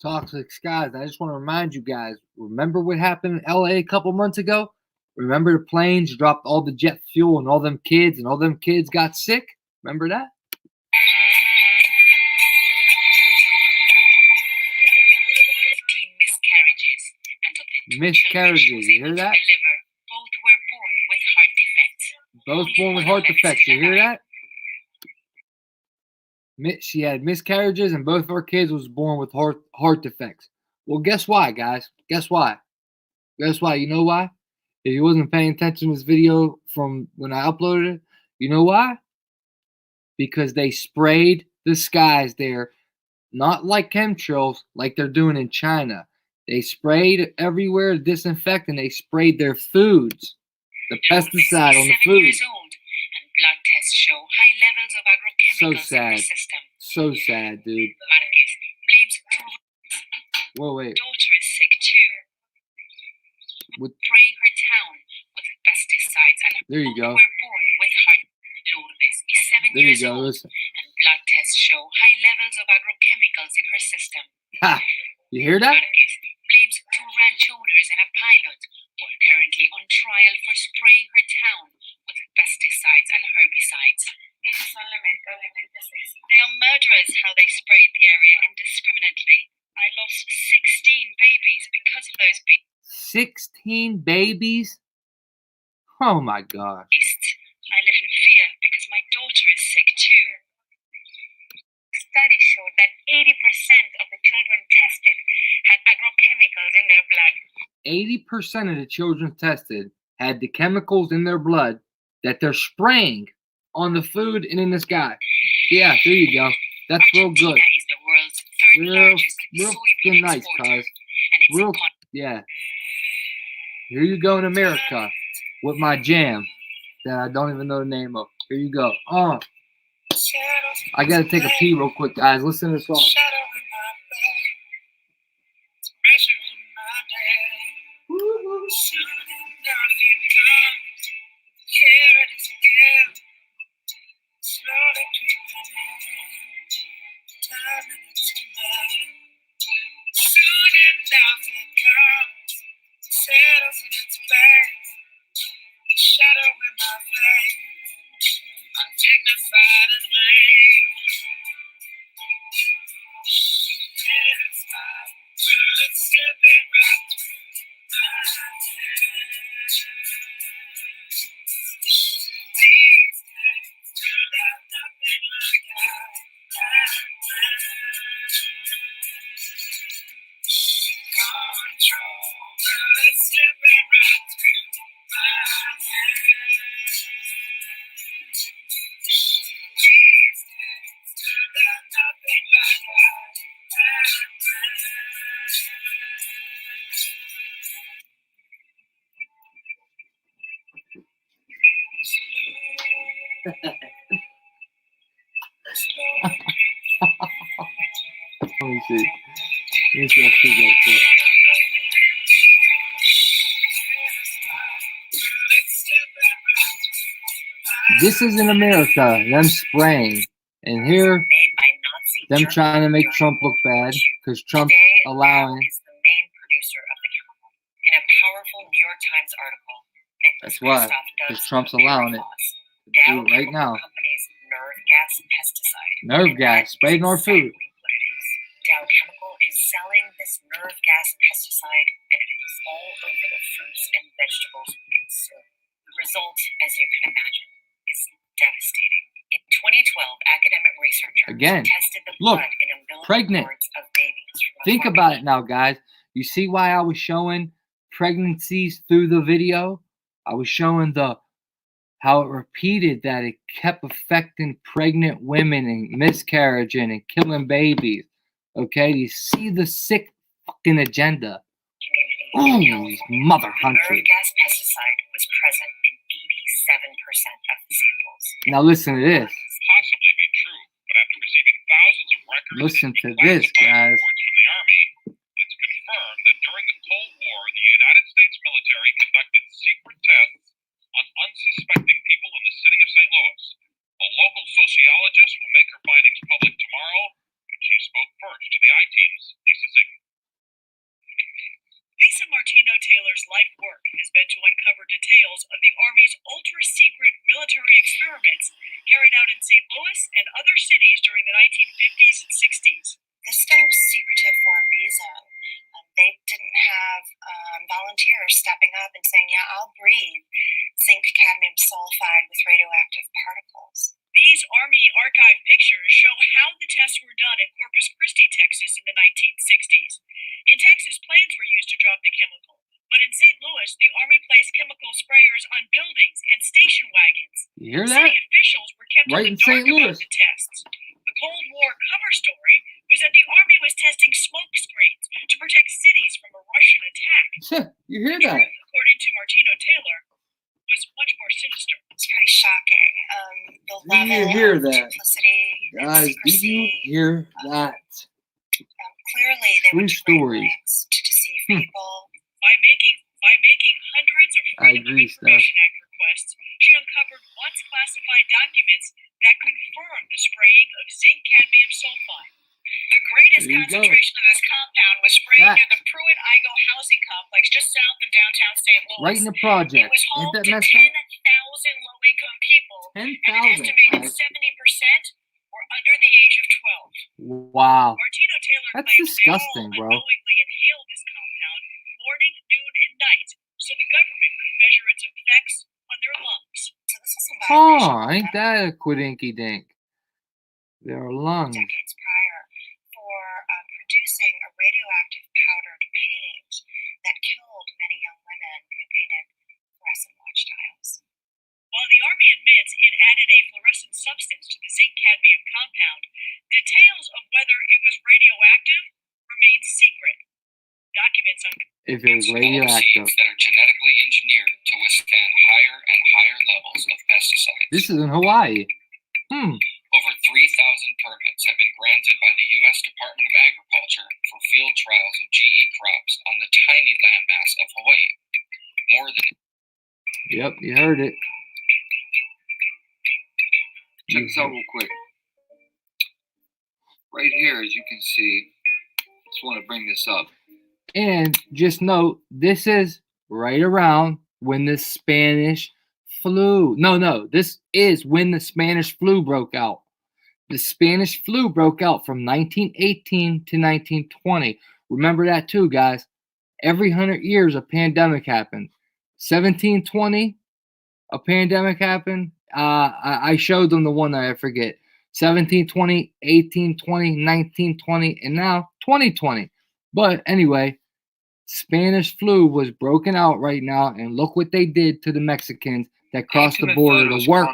Toxic skies. I just want to remind you guys. Remember what happened in LA a couple months ago? Remember the planes dropped all the jet fuel and all them kids got sick? Remember that? Miscarriages, you hear that? Both were born with heart defects. Both born with heart defects, you hear that? She had miscarriages and both of her kids was born with heart defects. Well, guess why, guys? Guess why? Guess why? You know why? If you wasn't paying attention to this video from when I uploaded it, you know why? Because they sprayed the skies there, not like chemtrails like they're doing in China. They sprayed everywhere to disinfect, and they sprayed their foods, the pesticide on the food. Blood tests show high levels of agrochemicals in her system. So sad, dude. Marquez blames Whoa, wait. Daughter is sick too. Spraying her town with pesticides, and there you go. Were born with heart. Lourdes is 7 there years you go. old, Listen. and blood tests show high levels of agrochemicals in her system. Ha! You hear that? Marquez blames 2 ranch owners and a pilot who are currently on trial for spraying her town with pesticides and herbicides. They are murderers how they sprayed the area indiscriminately. I lost 16 babies because of those bees. 16 babies? Oh my God. I live in fear because my daughter is sick too. Studies showed that 80% of the children tested had agrochemicals in their blood. 80% of the children tested had the chemicals in their blood that they're spraying on the food and in the sky. Yeah, there you go. That's real good. Is the world's third largest soybean nice, exporter, cuz. Real, yeah. Here you go in America with my jam that I don't even know the name of. Here you go. I gotta take a pee real quick, guys. Listen to the song. Let me see. Let me see if she gets it. This is in America, them spraying. And here, them trying to make Trump look bad because Trump's allowing. Is the main producer of the chemical. In a powerful New York Times article, That's why, because Trump's allowing it to do it right now. company's nerve gas pesticide. Nerve gas, sprayed in our food. Dow Chemical is selling this nerve gas pesticide, and it is all over the fruits and vegetables we consume. The result, as you can imagine, is devastating. In 2012, academic researchers Again, tested the look, blood in umbilical pregnant. cords of babies from a Think farm about it now, guys. You see why I was showing pregnancies through the video? I was showing how it repeated that it kept affecting pregnant women and miscarriaging and killing babies. Okay, you see the sick fucking agenda. Oh, these mother hunters. nerve gas pesticide was present in 87% of the samples. Now listen to this. Possibly be true, but after receiving thousands of records Listen to and this, classified guys. reports from the Army, it's confirmed that during the Cold War, the United States military conducted secret tests on unsuspecting people in the city of St. Louis. A local sociologist will make her findings public tomorrow, and she spoke first to the I-Team's Lisa Zigman. Lisa Martino-Taylor's life work has been to uncover details of the Army's ultra-secret military experiments carried out in St. Louis and other cities during the 1950s and 60s. This study was secretive for a reason. They didn't have volunteers stepping up and saying, yeah, I'll breathe zinc cadmium sulfide with radioactive particles. These Army archive pictures show how the tests were done in Corpus Christi, Texas in the 1960s. In Texas, planes were used to drop the chemical, but in St. Louis, the Army placed chemical sprayers on buildings and station wagons. You hear City that? officials were kept Right in in the dark St. Louis. about the tests. The Cold War cover story was that the Army was testing smoke screens to protect cities from a Russian attack. You hear that? According to Martino-Taylor, was much more sinister. It's pretty shocking. The Do you level hear of that? duplicity and Guys, did secrecy. you hear that? Clearly, they True went to great stories. lengths to deceive people. By making hundreds of I Freedom of agree, Steph. Information Act requests, she uncovered once classified documents that confirmed the spraying of zinc cadmium sulfide. The greatest There you go. concentration of this compound was sprayed Facts. near the Pruitt-Igoe housing complex just south of downtown St. Louis. Right in the project. It was Ain't home that to messed 10,000 up? low-income people, and an 10,000, estimated guys. 70% were under the age of 12. Wow. Martino-Taylor That's claims they all disgusting, bro. unknowingly inhaled this compound morning, noon, and night, so the government could measure its effects on their lungs. So this is a Oh, ain't that a quidinky dink? Their lungs. decades prior for producing a radioactive powdered paint that killed many young women who painted fluorescent watch dials. While the Army admits it added a fluorescent substance to the zinc cadmium compound, details of whether it was radioactive remain secret. Documents on If it was radioactive. Seeds that are genetically engineered to withstand higher and higher levels of pesticides. This is in Hawaii. Over 3,000 permits have been granted by the U.S. Department of Agriculture for field trials of GE crops on the tiny landmass of Hawaii. More than Yep, you heard it. Check this out real quick. Right here, as you can see, just want to bring this up. And just note, this is right around when the Spanish flu. No, this is when the Spanish flu broke out. The Spanish flu broke out from 1918 to 1920. Remember that too, guys. Every 100 years, a pandemic happened. 1720, a pandemic happened. I showed them the one that I forget. 1720, 1820, 1920, and now 2020. But anyway, Spanish flu was broken out right now, and look what they did to the Mexicans that crossed the border to work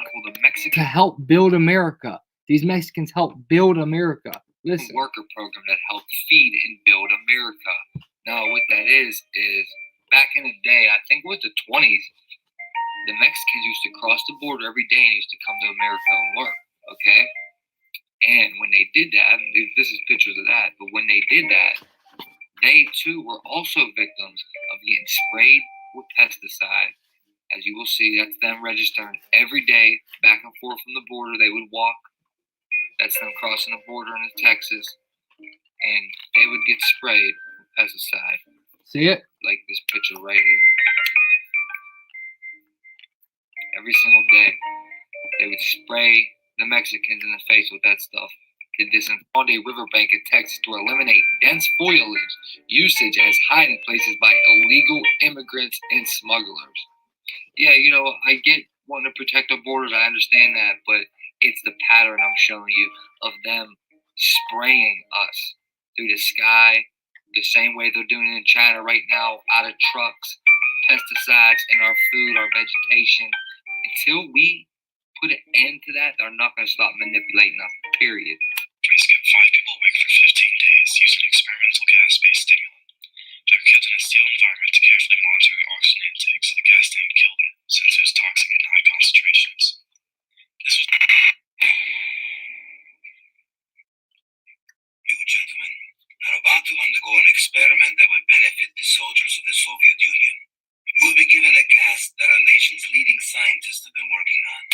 to help build America. These Mexicans helped build America. Listen. Worker program that helped feed and build America. Now, what that is back in the day, I think it was the 20s, The Mexicans used to cross the border every day and used to come to America and work, okay? And when they did that, this is pictures of that, but when they did that, they too were also victims of getting sprayed with pesticide. As you will see, that's them registering every day back and forth from the border. They would walk. That's them crossing the border into Texas. And they would get sprayed with pesticide. See it? Like this picture right here. Every single day, they would spray the Mexicans in the face with that stuff. Did this in Fonde Riverbank in Texas to eliminate dense foliage usage as hiding places by illegal immigrants and smugglers. Yeah, you know, I get wanting to protect our borders. I understand that, but it's the pattern I'm showing you of them spraying us through the sky, the same way they're doing it in China right now, out of trucks, pesticides in our food, our vegetation. Until we put an end to that, they're not going to stop manipulating us, period. Trace kept 5 people awake for 15 days using experimental gas-based stimulant. They were kept in a sealed environment to carefully monitor their oxygen intake so the gas didn't kill them, since it was toxic in high concentrations. This was... You gentlemen are about to undergo an experiment that will benefit the soldiers of the Soviet Union. You will be given a gas that our nation's leading scientists have been working on.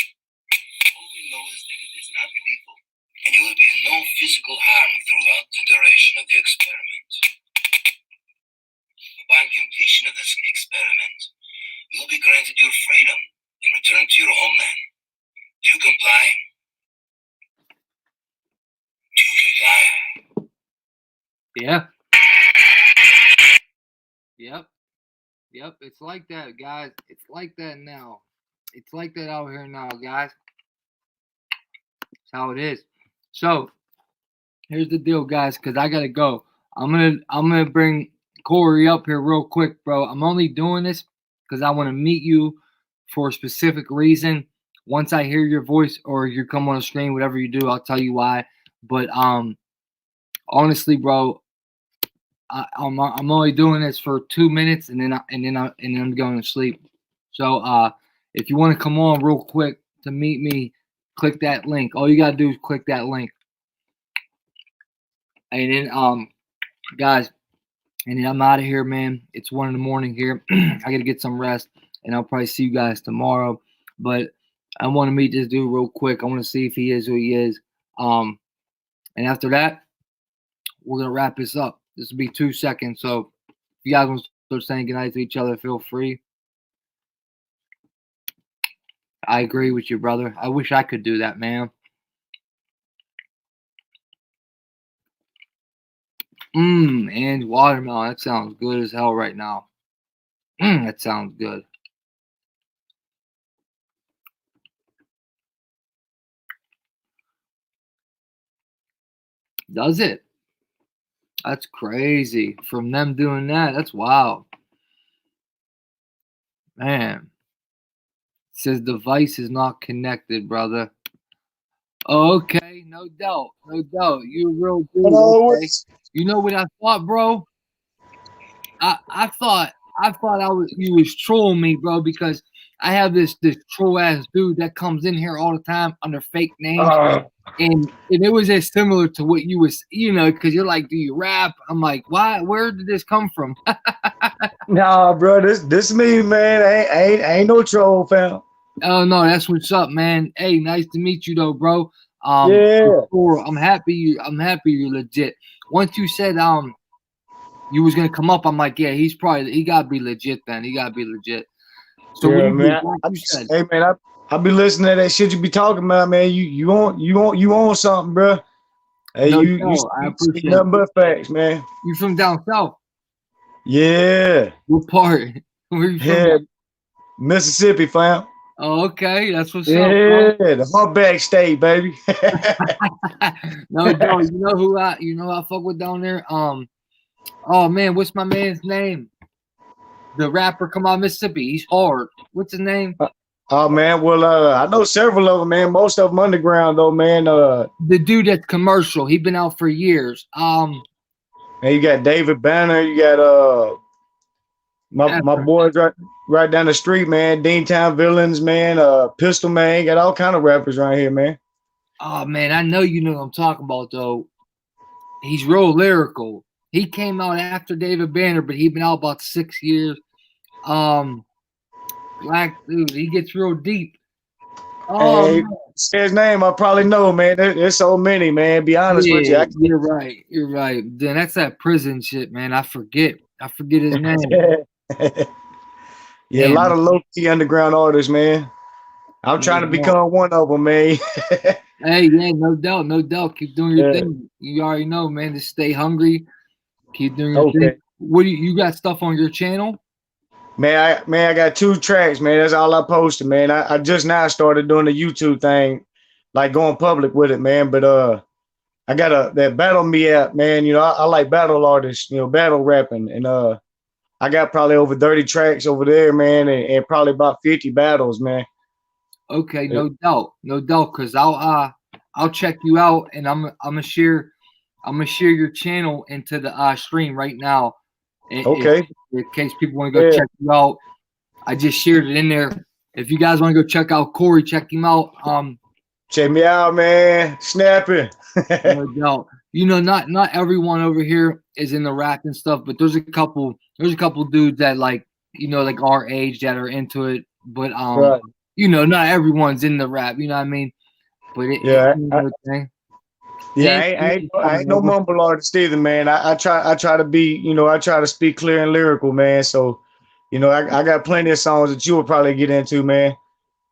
All we know is that it is not lethal, and you will be in no physical harm throughout the duration of the experiment. Upon completion of this experiment, you will be granted your freedom and return to your homeland. Do you comply? Do you comply? Yeah. Yep. Yep. It's like that, guys. It's like that now. It's like that out here now, guys. That's how it is. So here's the deal, guys, because I gotta go. I'm gonna bring Corey up here real quick, bro. I'm only doing this because I want to meet you for a specific reason. Once I hear your voice or you come on the screen, whatever you do, I'll tell you why. But honestly, bro, I'm only doing this for 2 minutes and then I'm going to sleep. So if you want to come on real quick to meet me, click that link. All you gotta do is click that link. And then guys, and then I'm out of here, man. It's 1 a.m. here. I gotta get some rest, and I'll probably see you guys tomorrow. But I want to meet this dude real quick. I want to see if he is who he is. And after that, we're gonna wrap this up. This will be 2 seconds. So if you guys want to start saying goodnight to each other, feel free. I agree with you, brother. I wish I could do that, man. And watermelon. That sounds good as hell right now. That sounds good. Does it? That's crazy. From them doing that, that's wild. Man. It says device is not connected, brother. Okay, no doubt. No doubt. You're a real dude. Okay. You know what I thought, bro? I thought you was trolling me, bro, because I have this troll ass dude that comes in here all the time under fake names. And it was as similar to what you was, because you're like, do you rap? I'm like, why? Where did this come from? Nah, bro, this me, man. Ain't no troll, fam. Oh no, that's what's up, man. Hey, nice to meet you, though, bro. Yeah. I'm happy you're legit. Once you said you was gonna come up, I'm like, yeah, he gotta be legit, then. He gotta be legit. So yeah, what man. you said? Hey, man, I be listening to that shit you be talking about, man. You on something, bro. Hey, No, you I appreciate nothing but facts, man. You from down south? Yeah. What part? Where you from? Yeah, Mississippi, fam. Oh, okay, that's what's up. Bro. Yeah, the humpback state, baby. No, Joe, you know who I fuck with down there? Oh man, what's my man's name? The rapper come out of Mississippi. He's hard. What's his name? Oh man, well I know several of them, man. Most of them underground though, man. The dude that's commercial. He been out for years. And you got David Banner. You got My boys right down the street, man. Deantown Villains, man. Pistol Man, got all kind of rappers right here, man. Oh man, I know you know what I'm talking about though. He's real lyrical. He came out after David Banner, but he'd been out about 6 years. Black dude, he gets real deep. Hey, say his name, I probably know, man. There's so many, man. Be honest with you. You're right. You're right. Then that's that prison shit, man. I forget his name. Yeah, a lot of low-key underground artists, man. I'm trying to become one of them, man. Hey, yeah, no doubt, no doubt. Keep doing your thing. You already know, man. Just stay hungry. Keep doing your thing. What do you got stuff on your channel? Man, I got 2 tracks, man. That's all I posted, man. I just now started doing the YouTube thing, like going public with it, man. But I got that Battle Me app, man. You know, I like battle artists, you know, battle rapping, and I got probably over 30 tracks over there, man, and probably about 50 battles, man. Okay, no doubt, no doubt. Cause I'll check you out, and I'm gonna share your channel into the stream right now. Okay. In case people want to go check you out, I just shared it in there. If you guys want to go check out Corey, check him out. Check me out, man. Snapping. No doubt. You know, not everyone over here is in the rap and stuff, but there's a couple dudes that like, you know, like our age that are into it. But right. You know, not everyone's in the rap. You know what I mean? But I ain't no mumble artist either, man. I try to be, you know, I try to speak clear and lyrical, man. So, you know, I got plenty of songs that you will probably get into, man.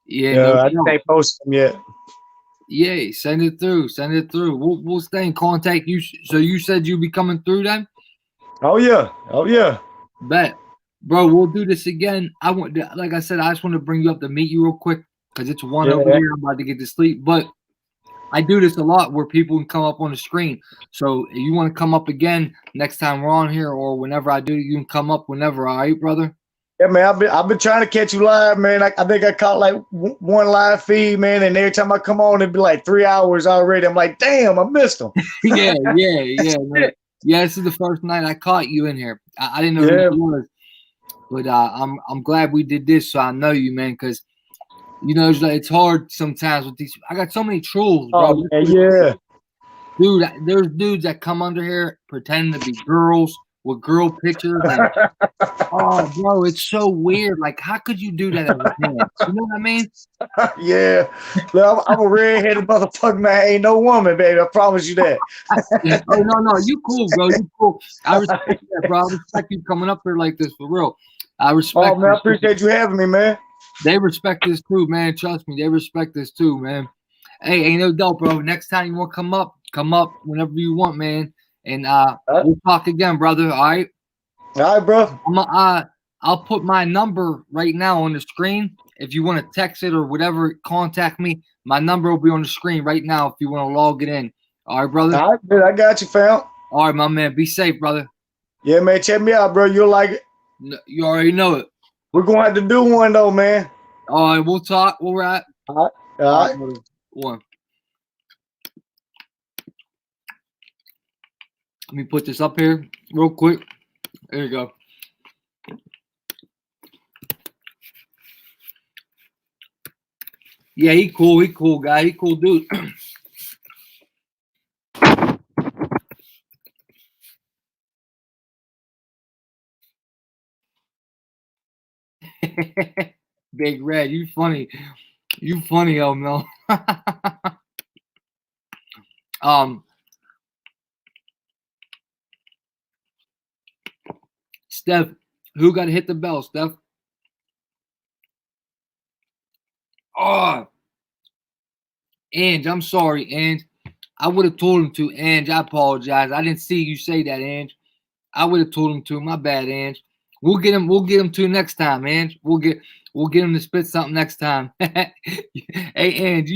Yeah, I just ain't posted them yet. Yeah, send it through. Send it through. We'll stay in contact. So you said you'll be coming through then? Oh yeah. Bet, bro. We'll do this again. Like I said, I just want to bring you up to meet you real quick because it's 1 over here. I'm about to get to sleep, but I do this a lot where people can come up on the screen. So if you want to come up again next time we're on here, or whenever I do, you can come up whenever. All right, brother. Yeah, man, I've been trying to catch you live, man. I think I caught like 1 live feed, man, and every time I come on, it'd be like 3 hours already. I'm like, damn, I missed them. Yeah. Yeah, this is the first night I caught you in here. I didn't know who it was, but I'm glad we did this, so I know you, man, because you know it's hard sometimes with these. I got so many trolls, bro. Oh, man, yeah, dude. There's dudes that come under here pretending to be girls with girl pictures. And, oh, bro, it's so weird. Like, how could you do that as a man? You know what I mean? Yeah. Look, I'm a redheaded motherfucker, man. Ain't no woman, baby. I promise you that. Oh, no. You cool, bro. You cool. I respect that, bro. I respect you coming up here like this for real. I respect. Oh, man, I appreciate you having me, man. They respect this too, man. Trust me. They respect this too, man. Hey, ain't no doubt, bro. Next time you want to come up whenever you want, man. And we'll talk again, brother. All right. All right, bro. I'll put my number right now on the screen. If you want to text it or whatever, contact me. My number will be on the screen right now if you want to log it in. All right, brother. All right, man. I got you, fam. All right, my man. Be safe, brother. Yeah, man. Check me out, bro. You'll like it. You already know it. We're going to have to do one, though, man. All right, we'll talk. We'll wrap. All right. One. Let me put this up here real quick. There you go. Yeah, he cool. He cool guy. He cool dude. Big Red, you funny. You funny, oh no. Steph, who got to hit the bell, Steph? Oh, Ange, I'm sorry, Ange. I would have told him to, Ange. I apologize. I didn't see you say that, Ange. I would have told him to. My bad, Ange. We'll get him to next time, Ange. We'll get him to spit something next time. Hey, Ange,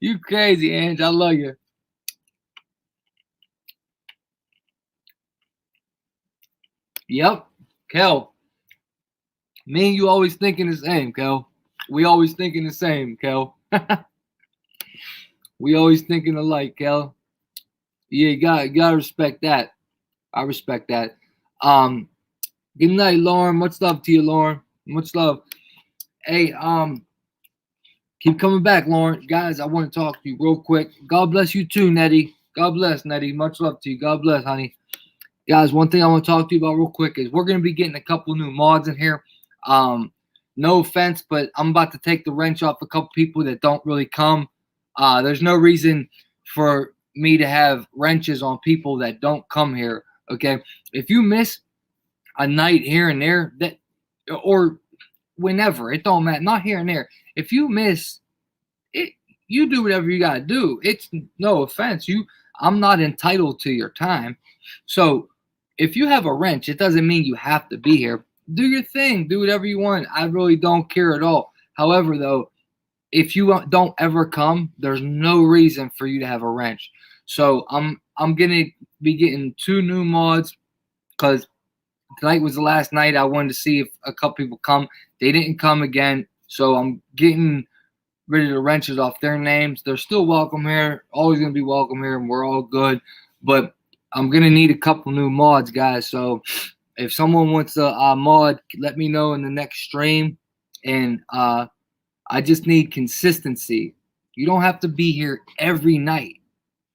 you crazy, Ange. I love you. Yep, Kel. Me and you always thinking the same, Kel. We always thinking the same, Kel. We always thinking alike, Kel. Yeah, you gotta respect that. I respect that. Good night, Lauren. Much love to you, Lauren. Much love. Hey, keep coming back, Lauren. Guys, I want to talk to you real quick. God bless you too, Nettie. God bless, Nettie. Much love to you. God bless, honey. Guys, one thing I want to talk to you about real quick is we're going to be getting a couple new mods in here. No offense, but I'm about to take the wrench off a couple people that don't really come. There's no reason for me to have wrenches on people that don't come here, okay? If you miss a night here and there, that or whenever, it don't matter, not here and there. If you miss it, you do whatever you got to do. It's no offense. I'm not entitled to your time. So if you have a wrench, it doesn't mean you have to be here. Do your thing. Do whatever you want. I really don't care at all. However, though, if you don't ever come, there's no reason for you to have a wrench. So I'm gonna be getting 2 new mods because tonight was the last night. I wanted to see if a couple people come. They didn't come again. So I'm getting rid of the wrenches off their names. They're still welcome here. Always gonna be welcome here, and we're all good. But I'm gonna need a couple new mods, guys. So if someone wants a mod, let me know in the next stream. And I just need consistency. You don't have to be here every night.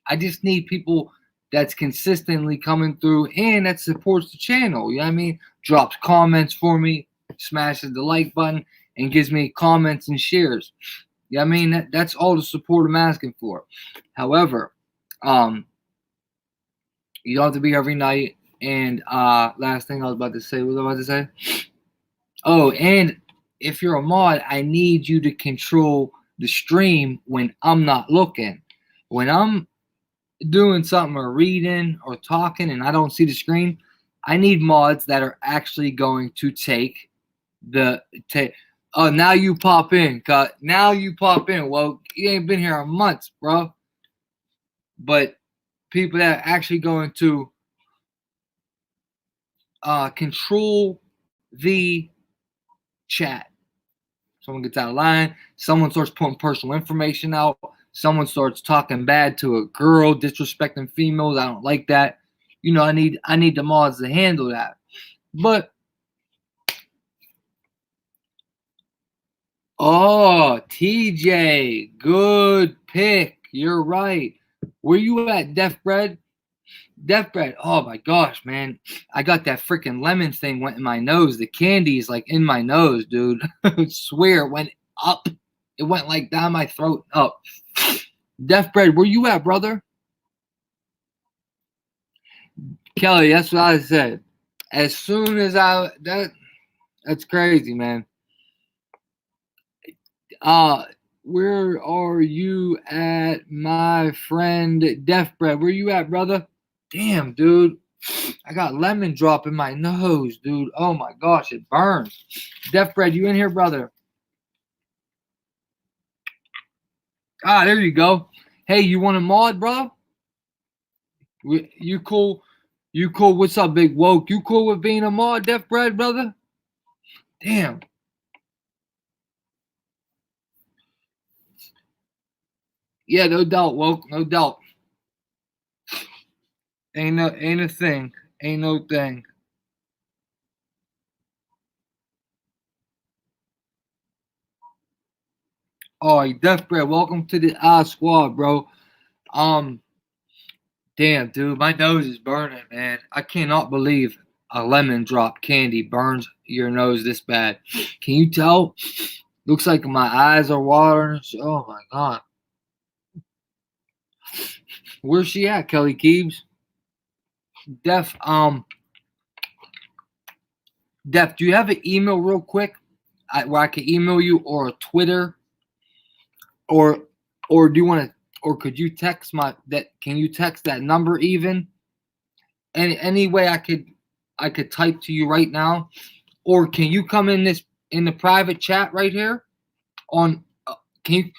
I just need people that's consistently coming through and that supports the channel. You know what I mean? Drops comments for me, smashes the like button, and gives me comments and shares. You know what I mean? That's all the support I'm asking for. However, you don't have to be every night. And last thing I was about to say, what was I about to say? Oh, and if you're a mod, I need you to control the stream when I'm not looking. When I'm doing something or reading or talking and I don't see the screen, I need mods that are actually going to take the oh, now you pop in. Now you pop in. Well, you ain't been here a month, bro. But people that are actually going to control the chat. Someone gets out of line. Someone starts putting personal information out. Someone starts talking bad to a girl, disrespecting females. I don't like that. You know, I need the mods to handle that. But oh, TJ, good pick. You're right. Where you at, Deaf Bread? Deaf Bread. Oh my gosh, man. I got that freaking lemon thing went in my nose. The candy is like in my nose, dude. I swear it went up. It went like down my throat up. Deaf Bread, where you at, brother? Kelly, that's what I said. As soon as that's crazy, man. Where are you at, my friend Deaf Bread? Where you at, brother? Damn, dude. I got lemon drop in my nose, dude. Oh my gosh, it burns. Deaf Bread, you in here, brother? Ah, there you go. Hey, you want a mod, bro? You cool? You cool? What's up, Big Woke? You cool with being a mod, Deaf Bread, brother? Damn. Yeah, no doubt, Woke. No doubt. Ain't a thing. Ain't no thing. Oh, Deaf Bread, welcome to the squad, bro. Damn, dude, my nose is burning, man. I cannot believe a lemon drop candy burns your nose this bad. Can you tell? Looks like my eyes are watering. Oh my god. Where's she at, Kelly Keebs? Def, do you have an email real quick where I can email you, or a Twitter, or do you want to, or could you text can you text that number even? Any way I could type to you right now, or can you come in the private chat right here on can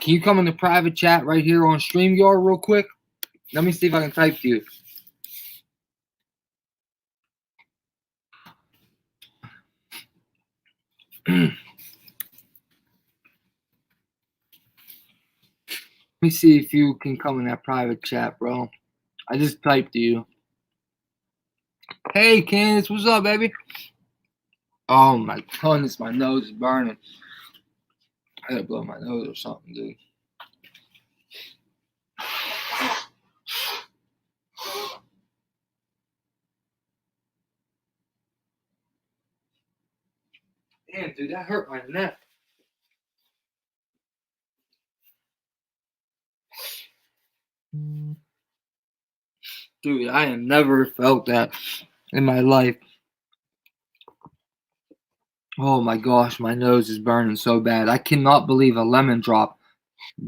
you come in the private chat right here on StreamYard real quick? Let me see if I can type to you. Let me see if you can come in that private chat, bro. I just typed to you. Hey, Candace, what's up, baby? Oh my goodness, my nose is burning. I gotta blow my nose or something, dude. Damn, dude, that hurt my neck. Dude, I have never felt that in my life. Oh my gosh, my nose is burning so bad. I cannot believe a lemon drop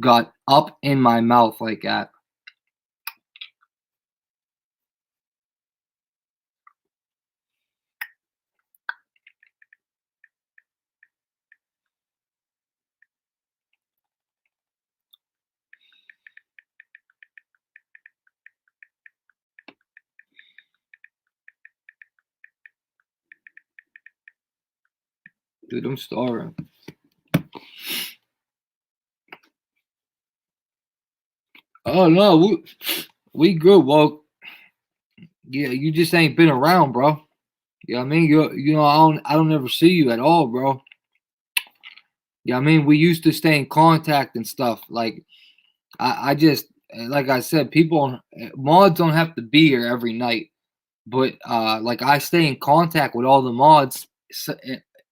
got up in my mouth like that. Dude, I'm starving. Oh no, we good, woke. Yeah, you just ain't been around, bro. You know what I mean? You know, I don't ever see you at all, bro. Yeah, I mean, we used to stay in contact and stuff. Like, I just, like I said, people, mods don't have to be here every night, but like I stay in contact with all the mods,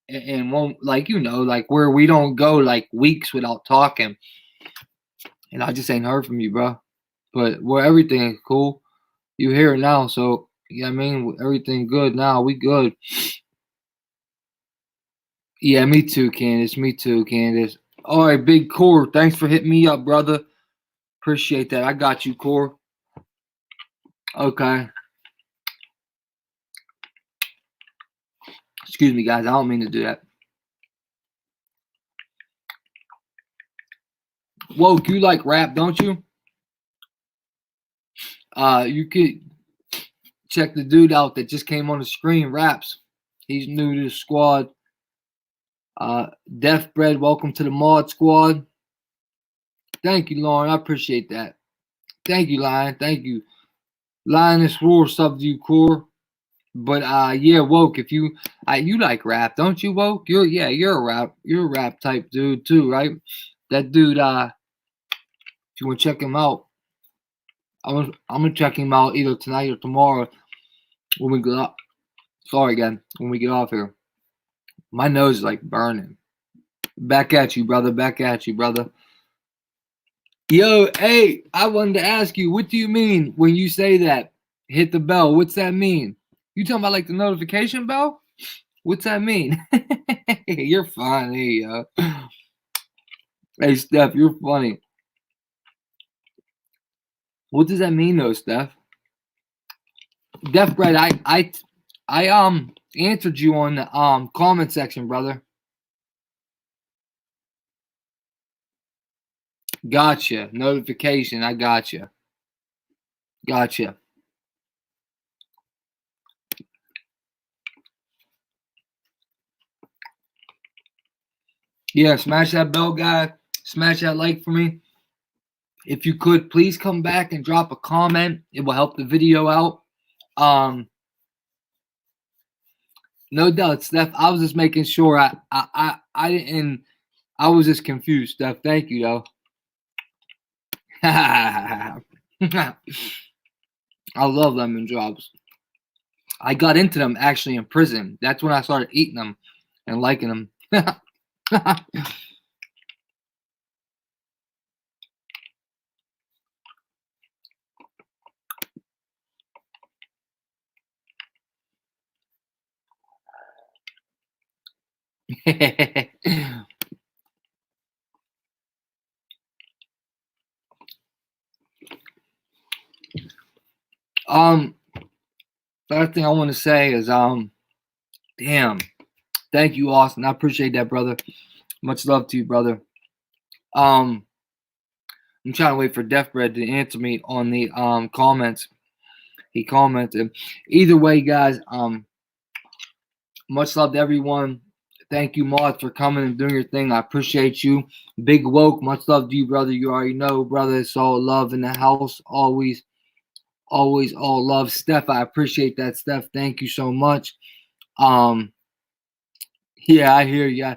and won't, like, you know, like where we don't go like weeks without talking, and I just ain't heard from you, bro. But where everything is cool, you here now, so yeah, I mean, everything good now. We good. Yeah, me too, Candace. Me too, Candace. All right, Big Core. Thanks for hitting me up, brother. Appreciate that. I got you, Core. Okay. Excuse me, guys. I don't mean to do that. Woke, you like rap, don't you? You could check the dude out that just came on the screen, Raps. He's new to the squad. Deaf Bread, welcome to the mod squad. Thank you, Lauren. I appreciate that. Thank you, Lion. Thank you. Lioness Roar, sub to you, Core. But yeah, Woke, if you like rap, don't you, Woke? You're a rap type dude too, right? That dude, if you want to check him out, I'm gonna check him out either tonight or tomorrow when we get up. Sorry again, when we get off here. My nose is like burning. Back at you, brother. Back at you, brother. Yo, hey, I wanted to ask you, what do you mean when you say that? Hit the bell. What's that mean? You talking about like the notification bell? What's that mean? You're funny, yo. Hey, Steph, you're funny. What does that mean, though, Steph? Deaf Bread, I answered you on the comment section, brother. Gotcha. Notification. I gotcha. Gotcha. Yeah, smash that bell, guy. Smash that like for me. If you could, please come back and drop a comment. It will help the video out. No doubt, Steph. I was just making sure I didn't. I was just confused, Steph. Thank you, though. I love lemon drops. I got into them actually in prison. That's when I started eating them and liking them. Last thing I want to say is damn, thank you, Austin. I appreciate that, brother. Much love to you, brother. I'm trying to wait for Deaf Bread to answer me on the comments. He commented. Either way, guys, much love to everyone. Thank you, Mod, for coming and doing your thing. I appreciate you. Big Woke, much love to you, brother. You already know, brother. It's all love in the house, always. Always all love. Steph, I appreciate that, Steph. Thank you so much. Yeah, I hear you.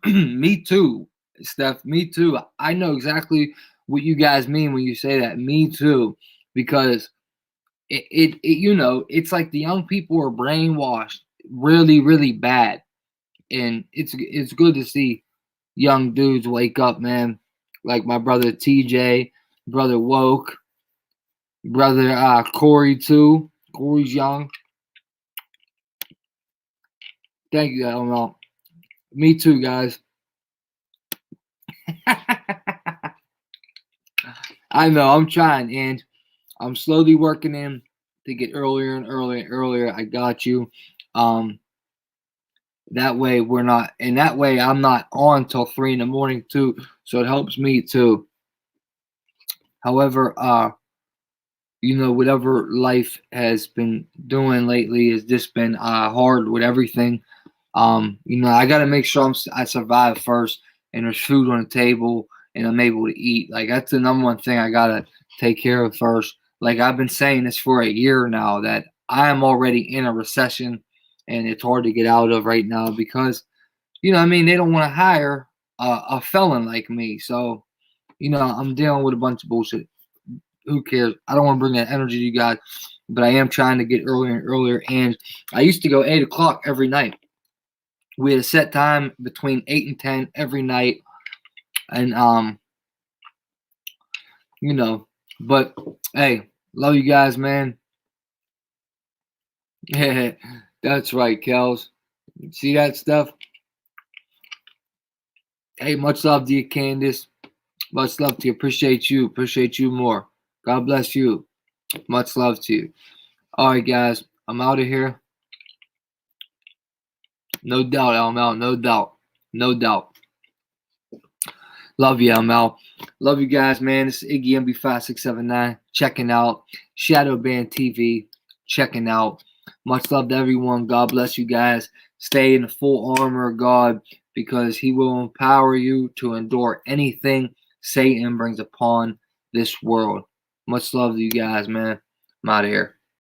Me too, Steph. Me too. I know exactly what you guys mean when you say that. Me too, because it you know, it's like the young people are brainwashed really, really bad, and it's good to see young dudes wake up, man. Like my brother TJ, brother Woke, brother Corey too. Corey's young. Thank you, LML. Me too, guys. I know I'm trying, and I'm slowly working in to get earlier and earlier and earlier. I got you. That way we're not, and that way I'm not on till 3 in the morning too. So it helps me too. However, you know, whatever life has been doing lately has just been hard with everything. You know, I got to make sure I survive first, and there's food on the table, and I'm able to eat. Like that's the number one thing I gotta take care of first. Like I've been saying this for a year now that I am already in a recession, and it's hard to get out of right now because, you know, I mean, they don't want to hire a felon like me. So, you know, I'm dealing with a bunch of bullshit. Who cares? I don't want to bring that energy to you guys, but I am trying to get earlier and earlier. And I used to go 8 o'clock every night. We had a set time between 8 and 10 every night. And, you know, but hey, love you guys, man. Yeah, that's right, Kels. See that stuff? Hey, much love to you, Candace. Much love to you. Appreciate you. Appreciate you more. God bless you. Much love to you. All right, guys. I'm out of here. No doubt, LML. No doubt. No doubt. Love you, LML. Love you guys, man. This is Iggy MB5679 checking out. Shadowban TV checking out. Much love to everyone. God bless you guys. Stay in the full armor of God because He will empower you to endure anything Satan brings upon this world. Much love to you guys, man. I'm out of here.